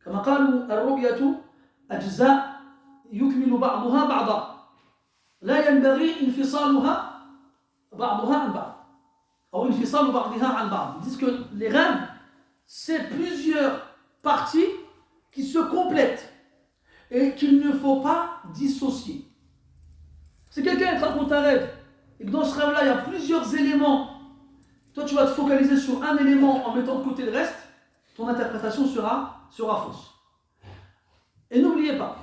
كما قالوا الرؤية أجزاء يكمل بعضها بعضا لا ينبغي انفصالها بعضها عن بعض أو انفصال بعضها عن بعض. Ils disent que les rêves, c'est plusieurs parties qui se complètent et qu'il ne faut pas dissocier. Si quelqu'un te raconte un rêve et que dans ce rêve-là il y a plusieurs éléments, toi tu vas te focaliser sur un élément en mettant de côté le reste, ton interprétation sera fausse. Et n'oubliez pas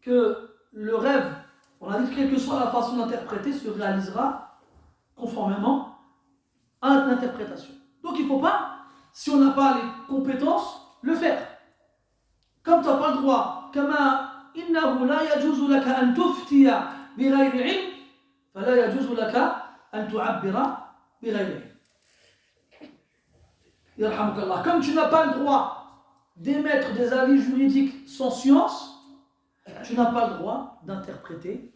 que le rêve, on a dit que quelle que soit la façon d'interpréter, se réalisera conformément à l'interprétation. Donc il ne faut pas, si on n'a pas les compétences, le faire. Comme tu n'as pas le droit, كما إنه لا يجوز لك أن تفتي بغير علم فلا يجوز لك أن تعبر بغير علم. يرحمك الله. Comme tu n'as pas le droit d'émettre des avis juridiques sans science, tu n'as pas le droit d'interpréter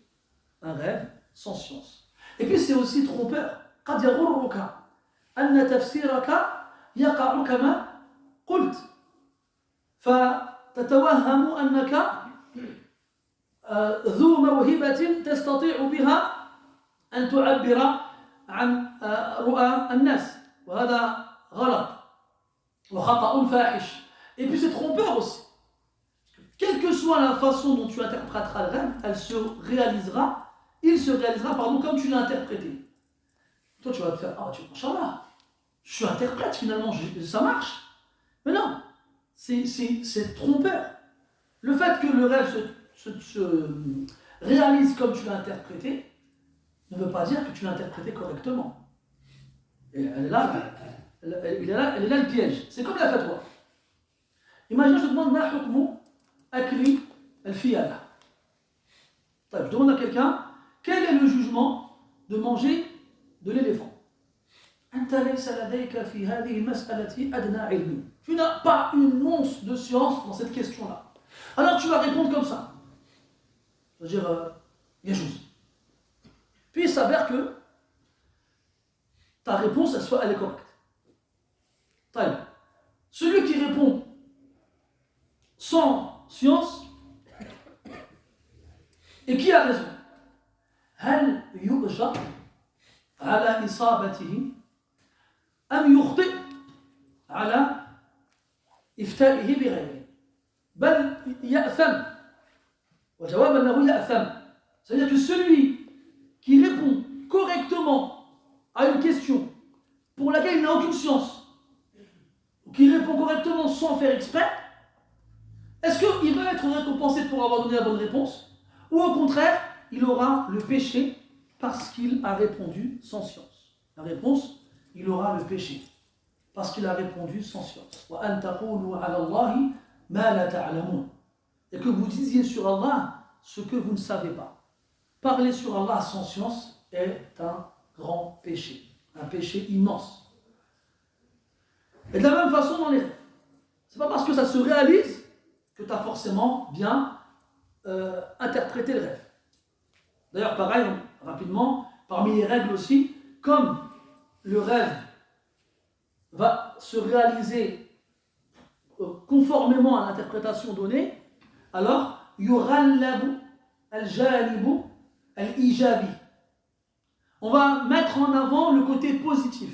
un rêve sans science. Et puis c'est aussi trompeur. قد يغرك أن تفسيرك يقع كما قلت فتتوهم أنك ذو موهبة تستطيع بها أن تعبر عن رؤى الناس وهذا غلط وخطأ فاحش. Et puis c'est trompeur aussi. Quelle que soit la façon dont tu interpréteras le rêve, il se réalisera comme tu l'as interprété. Toi tu vas te faire, Inch'Allah, je suis interprète finalement, ça marche. Mais non, c'est trompeur. Le fait que le rêve se réalise comme tu l'as interprété ne veut pas dire que tu l'as interprété correctement. Et elle est là le piège. C'est comme la fatwa. Imagine, je te demande ma hukmu akli al-fiyala. Je demande à quelqu'un quel est le jugement de manger de l'éléphant. Tu n'as pas une once de science dans cette question-là. Alors tu vas répondre comme ça. C'est-à-dire, yajouz. Puis il s'avère que ta réponse, elle est correcte. Celui qui répond sans science, et qui a raison? هل يؤجر على إصابته أم يخطئ على إفتائه بغيره؟ بل يأثم وجواب أنه يأثم. C'est-à-dire que celui qui répond correctement à une question pour laquelle il n'a aucune science, ou qui répond correctement sans faire exprès, est-ce qu'il va être récompensé pour avoir donné la bonne réponse, ou au contraire, il aura le péché parce qu'il a répondu sans science? La réponse, il aura le péché parce qu'il a répondu sans science. وَأَن تَقُولُوا عَلَى اللَّهِ مَا لَا تَعْلَمُونَ. Et que vous disiez sur Allah ce que vous ne savez pas. Parler sur Allah sans science est un grand péché, un péché immense. Et de la même façon dans les rêves. C'est pas parce que ça se réalise que tu as forcément bien interprété le rêve. D'ailleurs, pareil, rapidement, parmi les règles aussi, comme le rêve va se réaliser conformément à l'interprétation donnée, alors yughallabu al-janibu al-ijabi. On va mettre en avant le côté positif.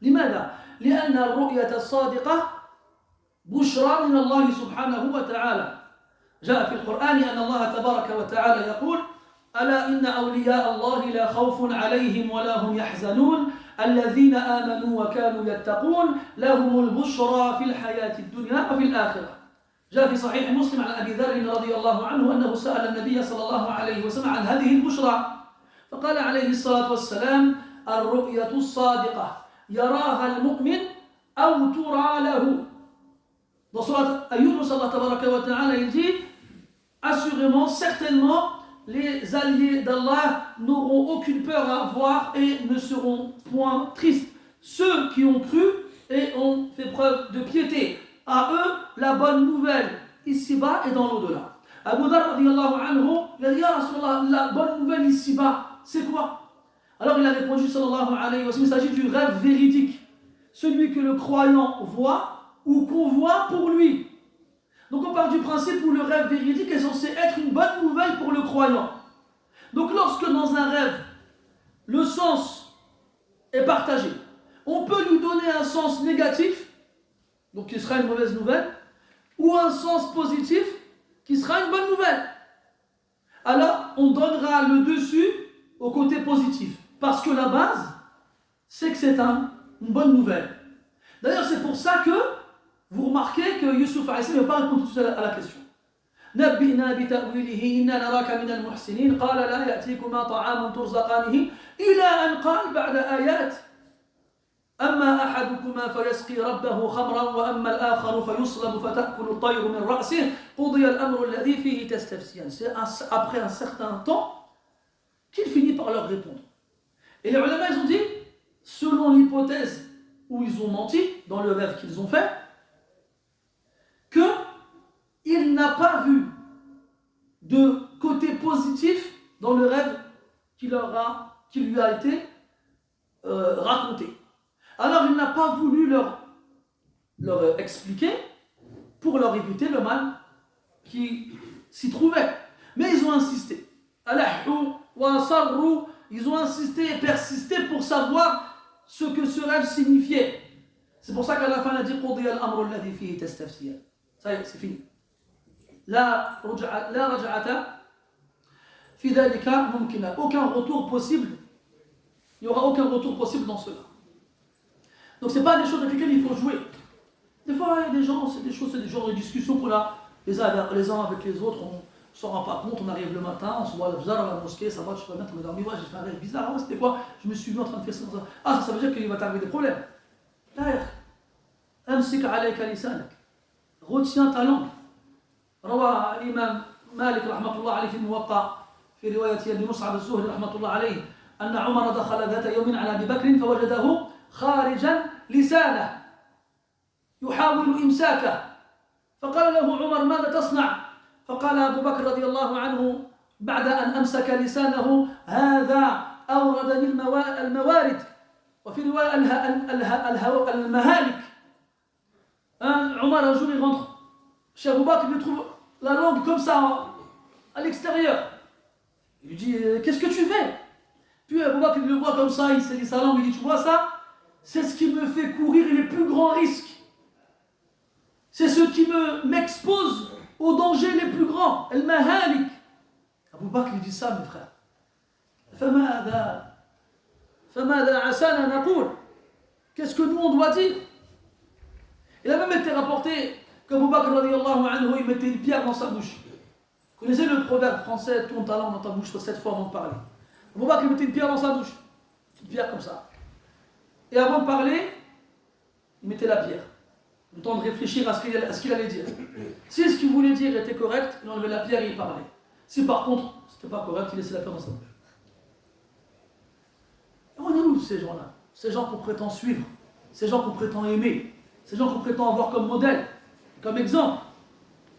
لماذا؟ لأن الرؤية الصادقة بشرى من الله سبحانه وتعالى. جاء في القرآن أن الله تبارك وتعالى يقول: ألا إن أولياء الله لا خوف عليهم ولا هم يحزنون الذين آمنوا وكانوا يتقون لهم البشرى في الحياة الدنيا وفي الآخرة. جاء في صحيح مسلم عن أبي ذر رضي الله عنه أنه سأل النبي صلى الله عليه وسلم عن هذه البشرى فقال عليه الصلاة والسلام: الرؤية الصادقة يراها المؤمن أو ترى له. Dans Surat Yunus, Allah Tabaraka wa Ta'ala, il dit: assurément, certainement, les alliés d'Allah n'auront aucune peur à avoir et ne seront point tristes. Ceux qui ont cru et ont fait preuve de piété, à eux la bonne nouvelle ici-bas et dans l'au-delà. Abu Dharr radiyallahu anhu, il a dit: Ya Rasulallah, la bonne nouvelle ici-bas, c'est quoi? Alors il a répondu sallallahu alayhi wa sallam: il s'agit du rêve véridique, celui que le croyant voit ou qu'on voit pour lui. Donc on part du principe où le rêve véridique est censé être une bonne nouvelle pour le croyant. Donc lorsque dans un rêve, le sens est partagé, on peut lui donner un sens négatif, donc qui sera une mauvaise nouvelle, ou un sens positif, qui sera une bonne nouvelle. Alors on donnera le dessus au côté positif, parce que la base, c'est que c'est une bonne nouvelle. D'ailleurs c'est pour ça que vous remarquez que Yusuf a essayé de ne pas répondre tout de suite à la question. نبئنا بتأويله إنا نراك من المحسنين قال لا يأتيكما طعام ترزقانه إلى أن قال بعد آيات أما أحدكما فيسقي ربه خمرا وأما الآخر فيصلب فتأكل الطير من رأسه قضي الأمر الذي فيه تستفسيان. C'est après un certain temps qu'il finit par leur répondre. Et les ulama ils ont dit, selon l'hypothèse où ils ont menti dans le rêve qu'ils ont fait, qu'il n'a pas vu de côté positif dans le rêve qui lui a été raconté. Alors il n'a pas voulu leur expliquer pour leur éviter le mal qui s'y trouvait. Mais ils ont insisté. Ils ont insisté et persisté pour savoir ce que ce rêve signifiait. C'est pour ça qu'à la fin il a dit قُضِيَ الْأَمْرُ الَّذِي فِيهِ تَسْتَفْسِيَانِ. Ça y est, c'est fini. لا رجعة في ذلك ممكن. Aucun retour possible. Il n'y aura aucun retour possible dans cela. Donc c'est pas des choses avec lesquelles il faut jouer. Des fois, il y a des gens, c'est des genres de discussions qu'on a les uns avec les autres, on ne s'en rend pas compte, on arrive le matin, on se voit le bizarre à la mosquée, ça va, tu peux bien te dormir, ouais, j'ai fait un rêve bizarre, ouais, c'était quoi? Je me suis vu en train de faire ça. Ah, ça veut dire qu'il va t'arriver des problèmes. Là, amsik alayka lisanak. Retiens ta langue. روى الإمام مالك رحمة الله عليه في الموقع في رواية ابن مصعب الزهري رحمة الله عليه أن عمر دخل ذات يوم على أبي بكر فوجده خارجا لسانه يحاول إمساكه فقال له عمر: ماذا تصنع؟ فقال أبو بكر رضي الله عنه بعد أن أمسك لسانه: هذا أوردني الموارد. وفي رواية المهالك. عمر un jour il rentre chez Abu Bakr, il trouve la langue comme ça à l'extérieur. Il lui dit: qu'est-ce que tu fais? Puis Abu Bakr le voit comme ça, il saisit sa langue, il dit: tu vois ça? C'est ce qui me fait courir les plus grands risques. C'est ce qui m'expose aux dangers les plus grands. El mahalik, Abu Bakr dit ça, mes frères. فماذا عسانا نقول? Qu'est-ce que nous on doit dire? Il a même été rapporté qu'Abu Bakr radiallahu anhu, il mettait une pierre dans sa bouche. Vous connaissez le proverbe français, tourne ta langue dans ta bouche 7 fois avant de parler. Abu Bakr, il mettait une pierre dans sa bouche. Une pierre comme ça. Et avant de parler, il mettait la pierre. Le temps de réfléchir à ce qu'il allait dire. Si ce qu'il voulait dire était correct, il enlevait la pierre et il parlait. Si par contre, c'était pas correct, il laissait la pierre dans sa bouche. Et on est où ces gens-là? Ces gens qu'on prétend suivre, ces gens qu'on prétend aimer, ces gens qu'on prétend avoir comme modèle, comme exemple.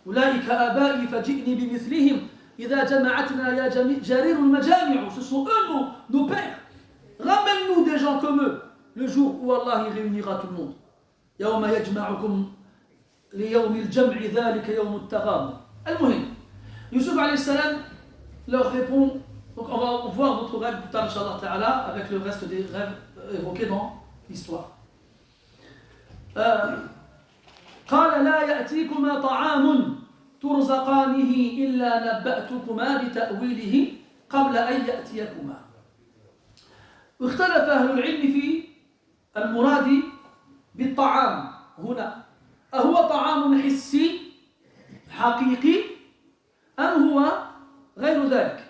أولئك آبائي فجئني بمثلهم إذا جمعتنا يا جرير المجامع. Ce sont eux nos pères. Ramène-nous des gens comme eux le jour où Allah y réunira tout le monde. يوم يجمعكم ليوم الجمع ذلك يوم التغابن. المهم, Yusuf alayhi salam leur répond. Donc on va voir notre rêve plus tard, Inch'Allah Ta'ala, avec le reste des rêves évoqués dans l'histoire. قال لا يأتيكما طعام ترزقانه إلا نبأتكما بتأويله قبل أن يأتيكما. واختلف أهل العلم في المراد بالطعام هنا، أهو طعام حسي حقيقي أم هو غير ذلك.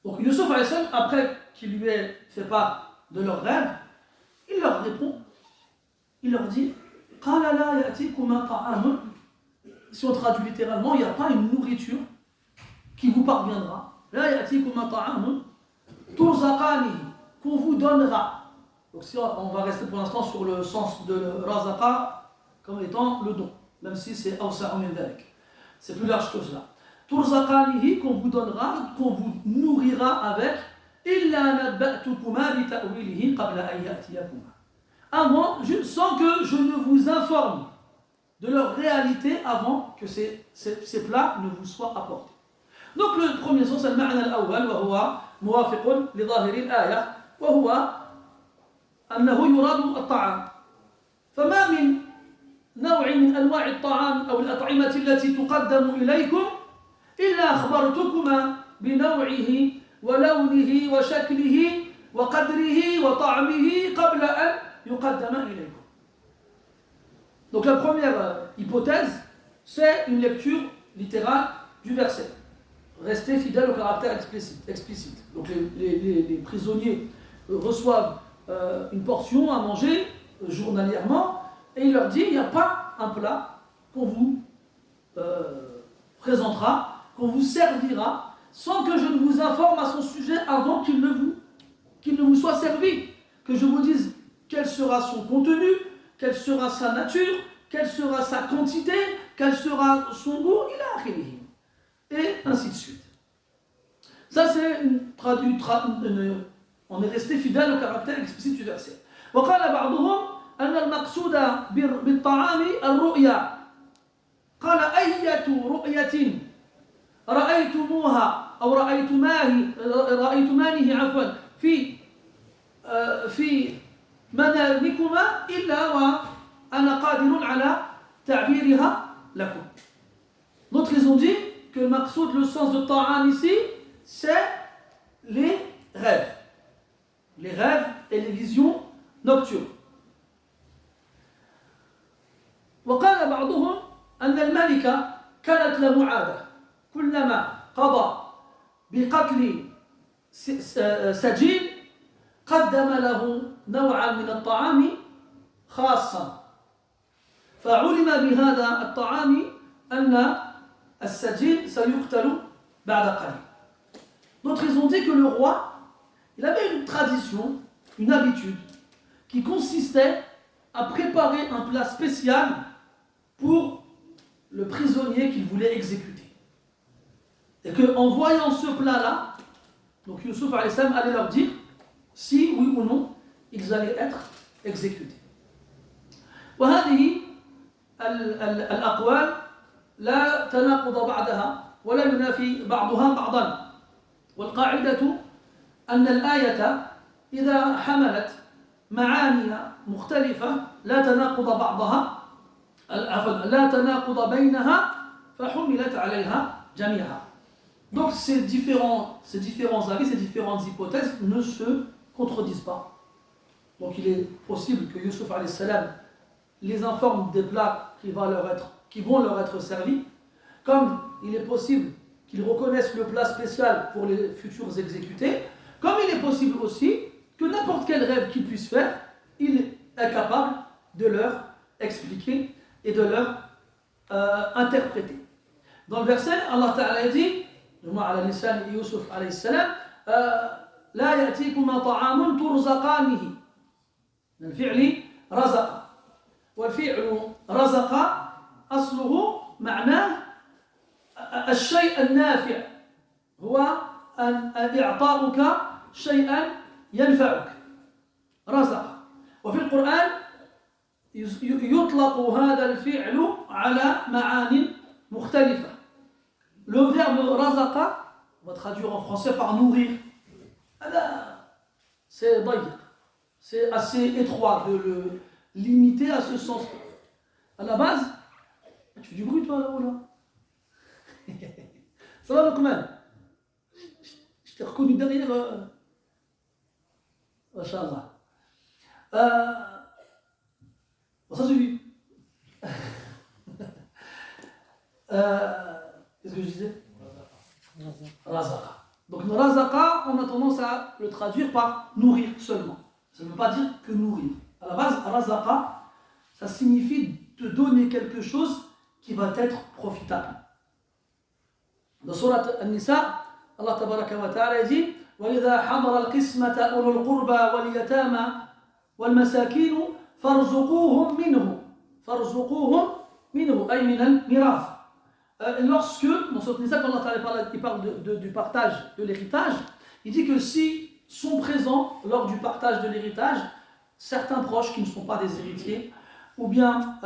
Donc Yusuf alayhi salam, après qu'il lui ait fait part de leur rêve, il leur répond, il leur dit قال لا يأتيكما طعام. Si on traduit littéralement, il n'y a pas une nourriture qui vous parviendra. لا يأتيكما طعام ترزقانه, qu'on vous donnera. Donc si on va rester pour l'instant sur le sens de razaqa comme étant le don, même si c'est awsa'u min dhalik. C'est plus large que cela. Turzaqanihi, qu'on vous donnera, qu'on vous nourrira avec, illa nabba'tukuma bi ta'wilihi qabla an ya'tiyakuma. Avant, sans que je ne vous informe de leur réalité avant que ces plats ne vous soient apportés. Donc le premier sens, c'est le ma'na al-awwal, wa huwa muwafiqun li dhahiri al-aya, wa huwa annahu yuradu at-ta'am. فما من نوع من أنواع الطعام أو الأطعمة التي تقدم إليكم إلا أخبرتكما بنوعه ولونه وشكله وقدره وطعمه قبل أن يقدم إليكم. Donc la première hypothèse, c'est une lecture littérale du verset. Restez fidèle au caractère explicite. Donc les prisonniers reçoivent une portion à manger journalièrement et il leur dit il n'y a pas un plat qu'on vous présentera, qu'on vous servira sans que je ne vous informe à son sujet avant qu'il ne vous soit servi, que je vous dise quel sera son contenu, quelle sera sa nature, quelle sera sa quantité, quel sera son goût, et ainsi de suite. Ça c'est on est resté fidèle au caractère explicite du verset. وقال بعضهم أن المقصود بالطعام الرؤيا. قال أية رؤية رأيتموها أو رأيتمانه عفوا في منامكما إلا وأنا قادر على تعبيرها لكم. D'autres ils ont dit que le maqsoud, le sens de ta'am ici, c'est les rêves. Les rêves et les visions nocturnes. وقال بعضهم أن الملك كانت له عادة كلما قضى بقتل سجين قدم له نوعا من الطعام خاصا فعلم بهذا الطعام أن السجين سيقتل بعد قليل. D'autres ils ont dit que le roi, il avait une tradition, une habitude qui consistait à préparer un plat spécial pour le prisonnier qu'il voulait exécuter. Et qu'en voyant ce plat-là, donc Yusuf alayhi salam allait leur dire si, oui ou non, ils allaient être exécutés. وهذه الأقوال لا تناقض بعدها ولا ينافي بعضها بعضا. والقاعدة أن الآية إذا حملت معاني مختلفة لا تناقض بعضها لا تناقض بينها فحملت عليها جميعا. Donc ces différents avis, ces différentes hypothèses ne se contredisent pas. Donc il est possible que Yusuf alayhi salam les informe des plats qui vont leur être servis, comme il est possible qu'ils reconnaissent le plat spécial pour les futurs exécutés, comme il est possible aussi que n'importe quel rêve qu'ils puissent faire, il est capable de leur expliquer et de leur interpréter. Dans le verset, Allah Ta'ala dit, على لسان يوسف عليه السلام لا يأتيكما طعام ترزقانه من الفعل رزق والفعل رزق أصله معناه الشيء النافع هو أن إعطاؤك شيئا ينفعك رزق وفي القرآن يطلق هذا الفعل على معان مختلفة. Le verbe razaqa, on va traduire en français par nourrir. C'est daïq. C'est assez étroit de le limiter à ce sens. À la base, tu fais du bruit toi là-haut là. Ça va Luqman? Je t'ai reconnu derrière. Inch'Allah. Bon, ça suffit. Qu'est-ce que je disais? Razaqa. Donc razaqa, on a tendance à le traduire par nourrir seulement. Ça ne veut pas dire que nourrir. À la base, razaqa, ça signifie te donner quelque chose qui va être profitable. Dans Surat An-Nisa, Allah tabaraka wa ta'ala dit وَإِذَا حَضَرَ الْقِسْمَةَ أُولُو الْقُرْبَى وَالْيَتَامَى وَالْمَسَاكِينُ فَارْزُقُوهُمْ مِنْهُ أي من الميراث. Lorsque, dans Surat An-Nisa, quand Allah il parle du partage de l'héritage, il dit que si sont présents lors du partage de l'héritage certains proches qui ne sont pas des héritiers, ou bien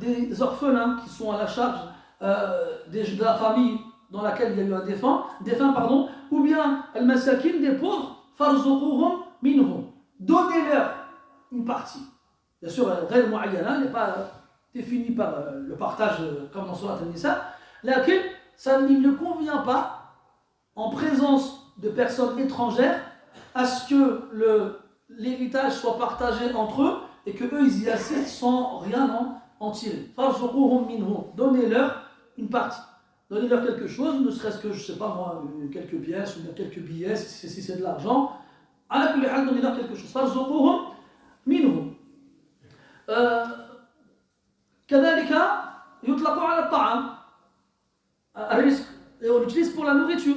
des orphelins qui sont à la charge de la famille dans laquelle il y a eu un défunt, ou bien al-masakin, des pauvres, farzuquhum minhum, donnez-leur une partie. Bien sûr, ghayr mu'ayyana n'est pas défini par le partage comme dans Surat An-Nisa, laquelle ça ne convient pas en présence de personnes étrangères à ce que l'héritage soit partagé entre eux et que eux ils y assistent sans rien en tirer. Farzuquhum minhum, donnez-leur une partie. Donnez-leur quelque chose, ne serait-ce que, je ne sais pas moi, quelques pièces ou quelques billets, si c'est de l'argent. Ala kulli hal, donnez-leur quelque chose. Farzuquhum minhum. كذلك يطلق على الطعام الرزق et on l'utilise pour la nourriture.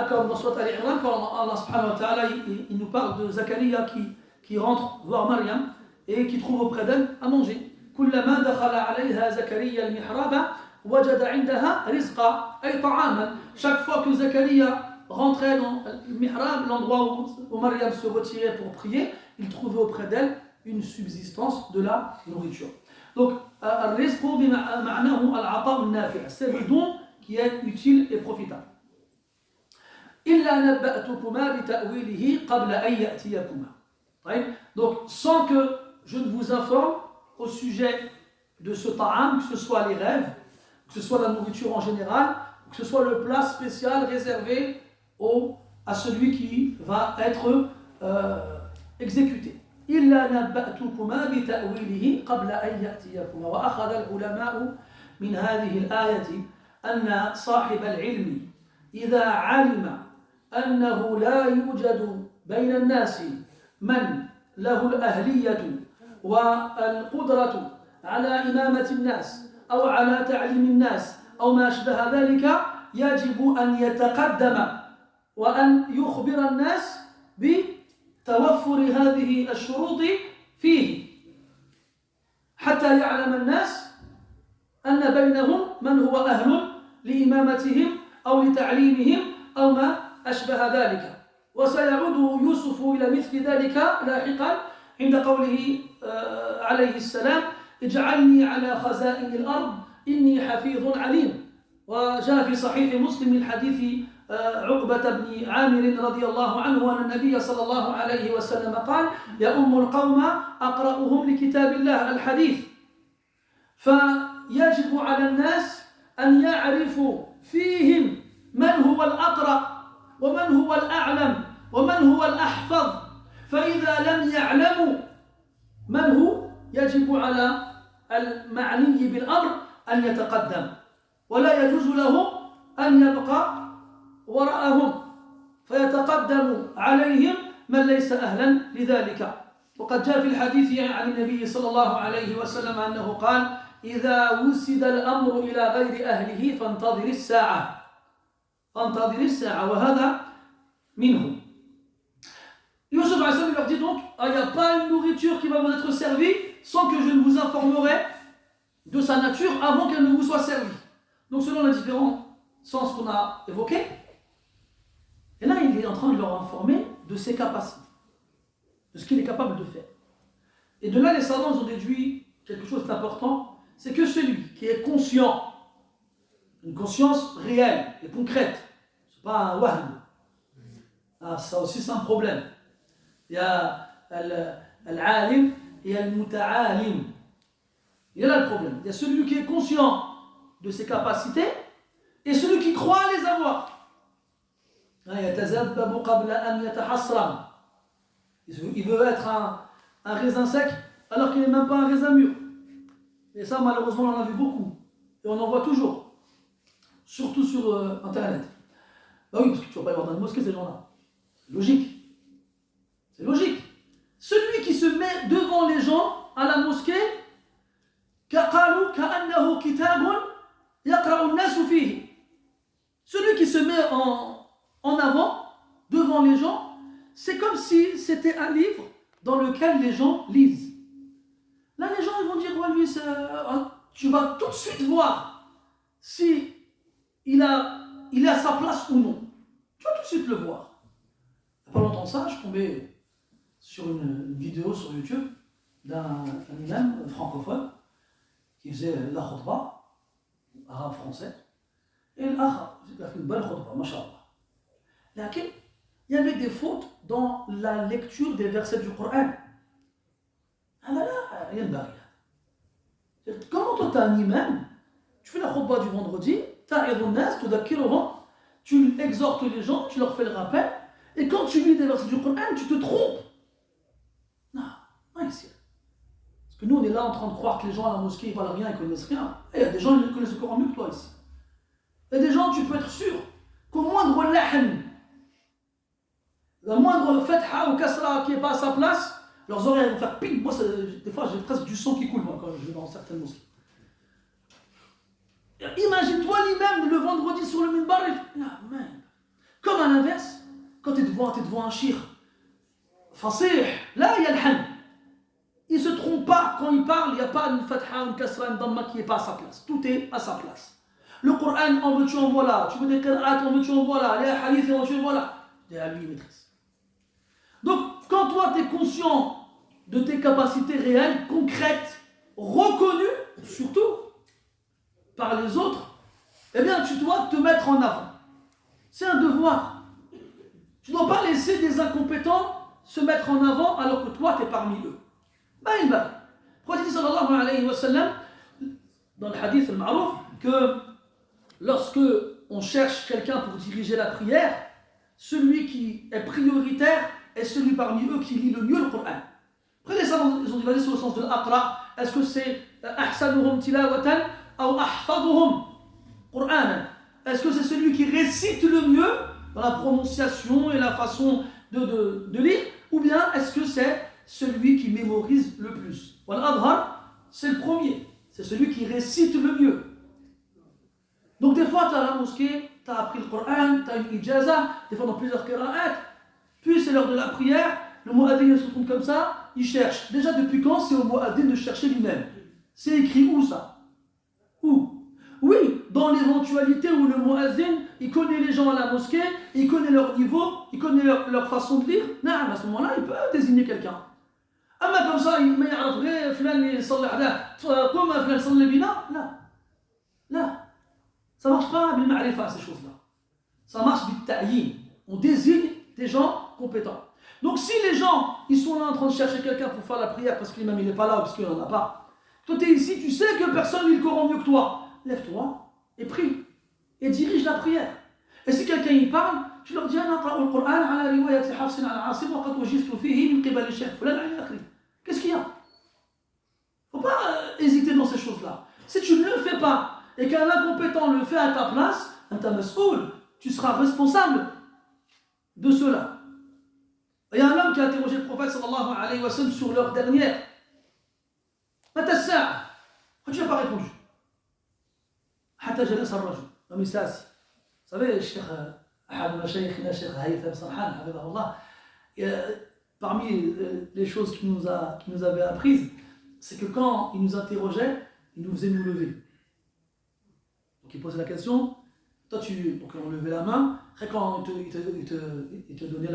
Comme dans Surat Al-Imran, quand Allah subhanahu wa ta'ala il nous parle de Zakaria qui rentre voir Maryam et qui trouve auprès d'elle à manger. كلما دخل عليها زكريا المحراب وجد عندها رزقا أي طعاما. Chaque fois que Zakaria rentrait dans le mihrab, l'endroit où Maryam se retirait pour prier, il trouvait auprès d'elle une subsistance de la nourriture. Donc, al-rizq bima'nahu al-'ata' an-nafi', c'est le don qui est utile et profitable. Illa nabba'tukuma bi ta'wilihi qabla an ya'tiyakuma. Donc, sans que je ne vous informe au sujet de ce ta'am, que ce soit les rêves, que ce soit la nourriture en général, que ce soit le plat spécial réservé à celui qui va être exécuté. إلا نبأتكما بتأويله قبل أن يأتيكما. وأخذ العلماء من هذه الآية أن صاحب العلم إذا علم أنه لا يوجد بين الناس من له الأهلية والقدرة على إمامة الناس أو على تعليم الناس أو ما أشبه ذلك يجب أن يتقدم وأن يخبر الناس توفر هذه الشروط فيه حتى يعلم الناس أن بينهم من هو أهل لإمامتهم أو لتعليمهم أو ما أشبه ذلك. وسيعود يوسف إلى مثل ذلك لاحقا عند قوله عليه السلام اجعلني على خزائن الأرض إني حفيظ عليم. وجاء في صحيح مسلم من حديث عقبة بن عامر رضي الله عنه أن النبي صلى الله عليه وسلم قال يا أم القوم أقرأهم لكتاب الله الحديث. فيجب على الناس أن يعرفوا فيهم من هو الأقرأ ومن هو الأعلم ومن هو الأحفظ فإذا لم يعلموا من هو يجب على المعني بالأمر أن يتقدم ولا يجوز له أن يبقى وراءهم فيتقدم عليهم من ليس أهلا لذلك وقد جاء في الحديث عن النبي صلى الله عليه وسلم أنه قال إذا وسد الأمر إلى غير أهله فانتظر الساعة وهذا منه. Yusuf leur dit donc il n'y a pas une nourriture qui va vous être servie sans que je ne vous informerai de sa nature avant qu'elle ne vous soit servie. Donc selon les différents sens qu'on a évoqués, et là il est en train de leur informer de ses capacités, de ce qu'il est capable de faire. Et de là les savants ont déduit quelque chose d'important, c'est que celui qui est conscient, une conscience réelle et concrète, c'est pas un wahm, ça aussi c'est un problème. Il y a al-alim et al-muta'alim. Il y a là le problème. Il y a celui qui est conscient de ses capacités et celui qui croit les avoir. Il veut être un raisin sec alors qu'il n'est même pas un raisin mûr. Et ça, malheureusement, on en a vu beaucoup. Et on en voit toujours. Surtout sur Internet. Bah oui, parce que tu ne vas pas y avoir dans la mosquée ces gens-là. Logique. C'est logique. Celui qui se met devant les gens à la mosquée, celui qui se met en avant, devant les gens, c'est comme si c'était un livre dans lequel les gens lisent. Là, les gens ils vont dire, ouais, lui, tu vas tout de suite voir si il est à sa place ou non. Tu vas tout de suite le voir. Il n'y a pas longtemps ça, je tombais sur une vidéo sur YouTube d'un imam francophone qui faisait la khutbah, arabe-français, et l'akha, il a fait une belle khutbah, mashallah. Laquelle, il y avait des fautes dans la lecture des versets du Coran. Comment toi tu es un imam, tu fais la khutbah du vendredi, tu exhortes les gens, tu leur fais le rappel, et quand tu lis des versets du Coran, tu te trompes. Non, ici. Parce que nous, on est là en train de croire que les gens à la mosquée, ils valent rien, ils connaissent rien. Et il y a des gens qui connaissent le Coran mieux que toi ici. Il y a des gens, tu peux être sûr qu'au moindre lahan, la moindre fatha ou kasra qui n'est pas à sa place, leurs oreilles vont faire ping. Moi, des fois, j'ai presque du sang qui coule moi, quand je vais dans certaines mosquées. Imagine-toi l'imam le vendredi sur le minbar, comme à l'inverse, quand tu es devant un shir, fasih, là il y a le han. Il ne se trompe pas quand il parle, il n'y a pas une fatha, une kasra, une damma qui n'est pas à sa place. Tout est à sa place. Le Coran, en veux-tu, en voilà. Tu veux des qira'at, en veux-tu, en voilà. Les hadiths, en veux-tu, en voilà. Et à lui, il maîtrise. Donc, quand toi, tu es conscient de tes capacités réelles, concrètes, reconnues, surtout par les autres, eh bien, tu dois te mettre en avant. C'est un devoir. Tu ne dois pas laisser des incompétents se mettre en avant alors que toi, tu es parmi eux. Le prophète sallallahu alayhi wa sallam, dans le hadith al-ma'rouf, que lorsque on cherche quelqu'un pour diriger la prière, celui qui est prioritaire est celui parmi eux qui lit le mieux le Coran. Après les savants, ils ont divisé sur le sens de l'aqra. Est-ce que c'est ahsanuhum tilawatan ou ahfaduhum Qur'an? Est-ce que c'est celui qui récite le mieux dans la prononciation et la façon de lire, ou bien est-ce que c'est celui qui mémorise le plus? Wal-adhar, c'est le premier, c'est celui qui récite le mieux. Donc des fois tu as la mosquée, tu as appris le Coran, tu as une ijaza, des fois dans plusieurs qira'at, puis c'est l'heure de la prière, le mu'adhin se trompe comme ça, il cherche. Déjà depuis quand c'est au mu'adhin de chercher lui-même? C'est écrit où ça? Où? Oui, dans l'éventualité où le mu'adhin, il connaît les gens à la mosquée, il connaît leur niveau, il connaît leur façon de lire, non, à ce moment-là, il peut désigner quelqu'un. أما comme ça, il يعرف غير فلان يصلي على قوم فلان يصلي بنا لا ça marche pas بالمعرفة ces choses-là. Ça marche بالتعيين. On désigne des gens compétents. Donc si les gens ils sont là en train de chercher quelqu'un pour faire la prière parce que l'imam il n'est pas là ou parce qu'il n'en a pas, toi tu es ici, tu sais que personne lit le Coran mieux que toi, lève-toi et prie et dirige la prière. Et si quelqu'un y parle, tu leur dis أنا أقرأ القرآن على رواية حفص عن عاصم وقد وجدت فيه من قبل الشيخ فلان إلى آخره. Qu'est-ce qu'il y a? Il ne faut pas hésiter dans ces choses-là. Si tu ne le fais pas et qu'un incompétent le fait à ta place, tu seras responsable de cela. Il y a un homme qui a interrogé le prophète sallallahu alayhi wa sallam sur l'heure dernière. متى الساعة? Pourquoi tu n'as pas répondu? حتى جلس الرجل ومساسي. Vous savez, Cheikh أحد مشايخنا Cheikh Haytham Sarhan حفظه الله, parmi les choses qu'il nous avait apprises, c'est que quand il nous interrogeait, il nous faisait nous lever. Donc il posait la question, toi donc on levait la main, après quand il te donnait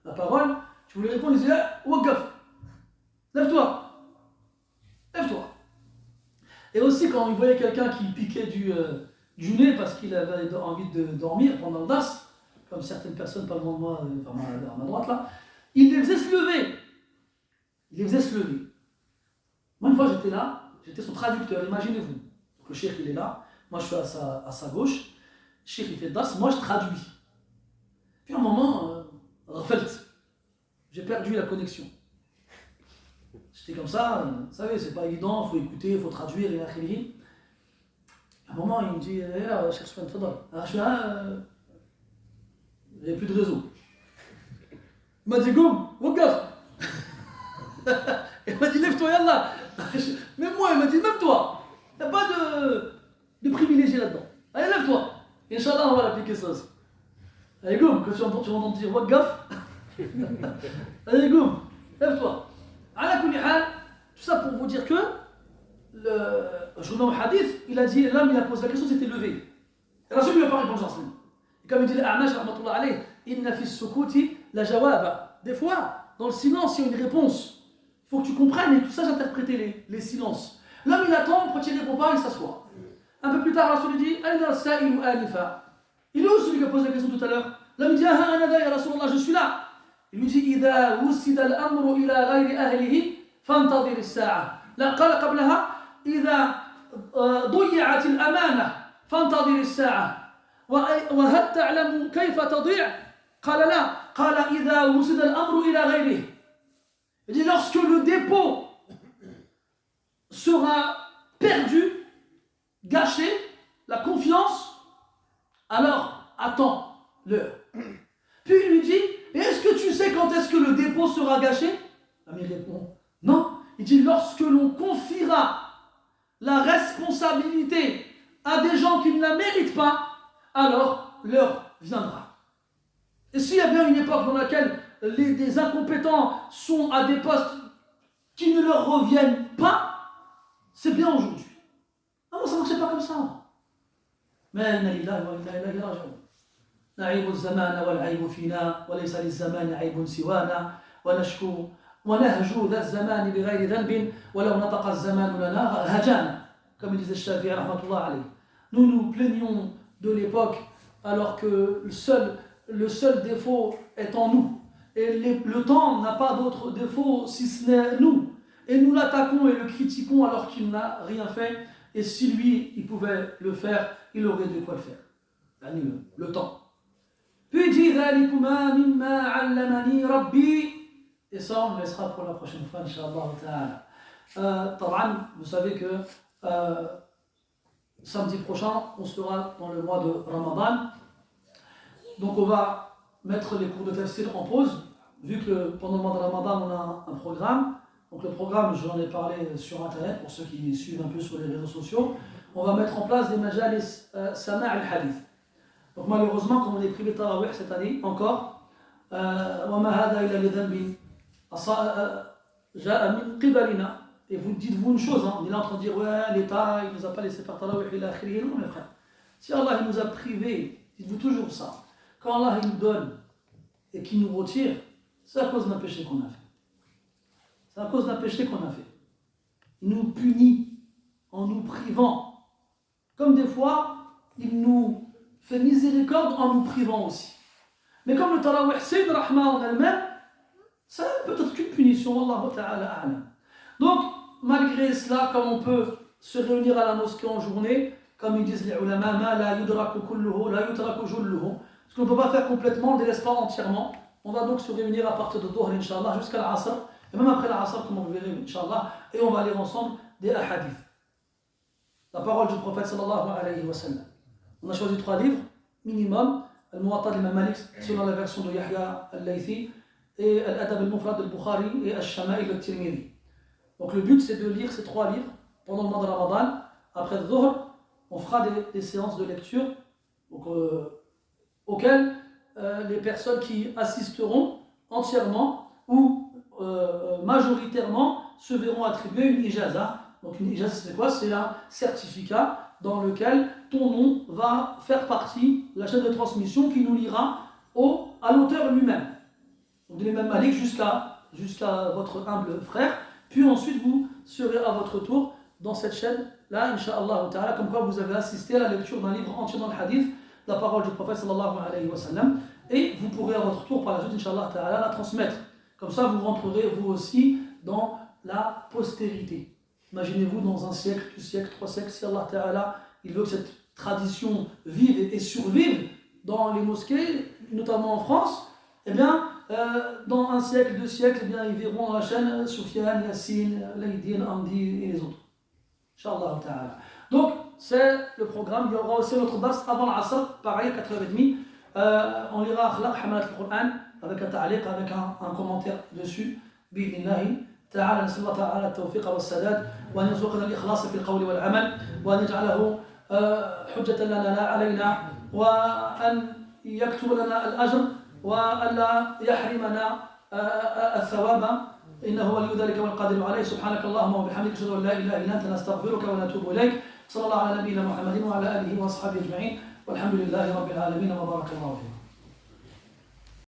la parole, tu voulais répondre, il disait Waqaf, lève-toi. Et aussi quand il voyait quelqu'un qui piquait du nez parce qu'il avait envie de dormir pendant le das, comme certaines personnes pas loin de moi, à ma droite là, il les faisait se lever. Moi une fois j'étais là, j'étais son traducteur, imaginez-vous. Donc le cheikh il est là, moi je suis à sa gauche, le cheikh il fait das, moi je traduis. Puis à un moment, j'ai perdu la connexion. J'étais comme ça, vous savez, c'est pas évident, il faut écouter, il faut traduire, et akhiri. À un moment, il me dit, Cheikh Soufiane, tfadal. Alors je suis là, il n'y avait plus de réseau. Il m'a dit, Goum, Waqaf. Il m'a dit, lève-toi, yallah. Même moi, il m'a dit, même toi. Il n'y a pas de privilégié là-dedans. Allez, lève-toi. Inch'Allah, on va l'appliquer ça aussi. Allez, Goum, quand tu vas entendre dire Waqaf. Allez, Goum, lève-toi. Ala kulli hal, tout ça pour vous dire que le journal au hadith, il a dit, l'homme il a posé la question, c'était levé. Et Rasul lui a pas répondu ensemble. Et comme il dit l'A'mash, rahmatullah alayh, inna fi sukuti la jawaba. Des fois, dans le silence, il y a une réponse. Il faut que tu comprennes et que tu saches interpréter les silences. L'homme il attend, quand il ne répond pas, il s'assoit. Un peu plus tard, Rasul lui dit, aina sa'ilu anifa. Il est où celui qui a posé la question tout à l'heure? L'homme il dit, ah anada ya Rasulullah, je suis là. Il lui dit إذا وسد الأمر إلى غير أهله فانتظر الساعة. لا قال قبلها إذا ضيعت الأمانة فانتظر الساعة. وهل تعلم كيف تضيع؟ قال لا. قال إذا وسد الأمر إلى غيره. Il dit lorsque le dépôt sera perdu, gâché, la confiance, alors attends l'heure. Puis il lui dit, et est-ce que tu sais quand est-ce que le dépôt sera gâché? L'ami répond, non. Il dit, lorsque l'on confiera la responsabilité à des gens qui ne la méritent pas, alors l'heure viendra. Et s'il y a bien une époque dans laquelle des incompétents sont à des postes qui ne leur reviennent pas, c'est bien aujourd'hui. Ah non, ça ne marchait pas comme ça. Mais inna lillahi wa inna ilayhi raji'un. نعيب الزمان والعيب فينا وليس للزمان عيب سوانا ونشكو ونهجو ذا الزمان بغير ذنب ولو نطق الزمان لنا هجانا comme disait Shafi'i rahmatullah alayh. Nous nous plaignons de l'époque alors que le seul défaut est en nous et le temps n'a pas d'autre défaut si ce n'est nous et nous l'attaquons et le critiquons alors qu'il n'a rien fait et si lui il pouvait le faire il aurait de quoi le faire. Le temps. Puis il dit ذَلِكُمَا مِمَّا عَلَّمَنِي رَبِّي. Et ça on le laissera pour la prochaine fois Inch'Allah ta'ala. Taban, vous savez que samedi prochain on sera dans le mois de Ramadan. Donc on va mettre les cours de tafsir en pause vu que pendant le mois de Ramadan on a un programme. Donc le programme, je en ai parlé sur internet pour ceux qui suivent un peu sur les réseaux sociaux. On va mettre en place des majalis sama' al-hadith. Donc malheureusement, comme on est privé de tarawih cette année, encore, et vous dites-vous une chose, on est là en train de dire, ouais, l'État, il ne nous a pas laissé faire tarawih, il a crié, non mes frères. Si Allah il nous a privés, dites-vous toujours ça. Quand Allah il nous donne et qu'il nous retire, c'est à cause d'un péché qu'on a fait. C'est à cause d'un péché qu'on a fait. Il nous punit en nous privant. Comme des fois, il nous fait miséricorde en nous privant aussi. Mais comme le tarawih c'est une rahma en elle-même, ça peut être qu'une punition, Wallahu ta'ala a'lam. Donc, malgré cela, comme on peut se réunir à la mosquée en journée, comme ils disent les ulama, ma la yudraku kulluhu, la yutraku julluhu. Ce qu'on ne peut pas faire complètement, on ne délaisse pas entièrement. On va donc se réunir à partir de Dhuhr, Inch'Allah, jusqu'à l'Asr, et même après l'Asr, comme vous verrez, Inch'Allah, et on va lire ensemble des hadiths. La parole du prophète sallallahu alayhi wa sallam. On a choisi 3 livres, minimum, Al-Muwatta d'Imam Malik, selon la version de Yahya al-Laythi, et Al-Adab al-Mufrad al-Bukhari, et Al-Shama'il al-Tirmidhi. Donc le but, c'est de lire ces 3 livres pendant le mois de Ramadan. Après le Dhuhr, on fera des séances de lecture donc, auxquelles les personnes qui assisteront entièrement ou majoritairement se verront attribuer une ijaza. Donc une ijaza, c'est quoi? C'est un certificat dans lequel ton nom va faire partie de la chaîne de transmission qui nous liera à l'auteur lui-même. Donc de l'imam Malik jusqu'à votre humble frère. Puis ensuite vous serez à votre tour dans cette chaîne-là, Inch'Allah ta'ala, comme quoi vous avez assisté à la lecture d'un livre entier dans le hadith, la parole du prophète sallallahu alayhi wa sallam, et vous pourrez à votre tour par la suite, Inch'Allah ta'ala, la transmettre. Comme ça, vous rentrerez vous aussi dans la postérité. Imaginez-vous dans un siècle, 2 siècles, 3 siècles, si Allah ta'ala, il veut que cette tradition vive et survive dans les mosquées, notamment en France, eh bien, dans 1 siècle, 2 siècles, eh bien, ils verront dans la chaîne Soufiane, Yassine, Laïdine, Amdi et les autres. Inch'Allah ta'ala. Donc, c'est le programme. Il y aura aussi notre dars avant l'Asr, pareil, 4h30. On lira Akhlaq Hamalat al-Qur'an avec un ta'aliq, avec un commentaire dessus. Bi'idnillahi ta'ala, nasallahu ta'ala al-tawfiq wa al-sadad, wa an yarzuqna al-ikhlas fi al-qawl wal-amal, wa an yaj'alahu hujjatan lana la alayna, wa an yaktub lana al-ajr, wa an la yahrimana al-thawaba. إنه ولي ذلك والقادر عليه سبحانك اللهم وبحمدك أشهد أن لا إله إلا أنت نستغفرك ونتوب إليك صلى الله على نبينا محمد وعلى آله وأصحابه أجمعين والحمد لله رب العالمين وبارك الله فيكم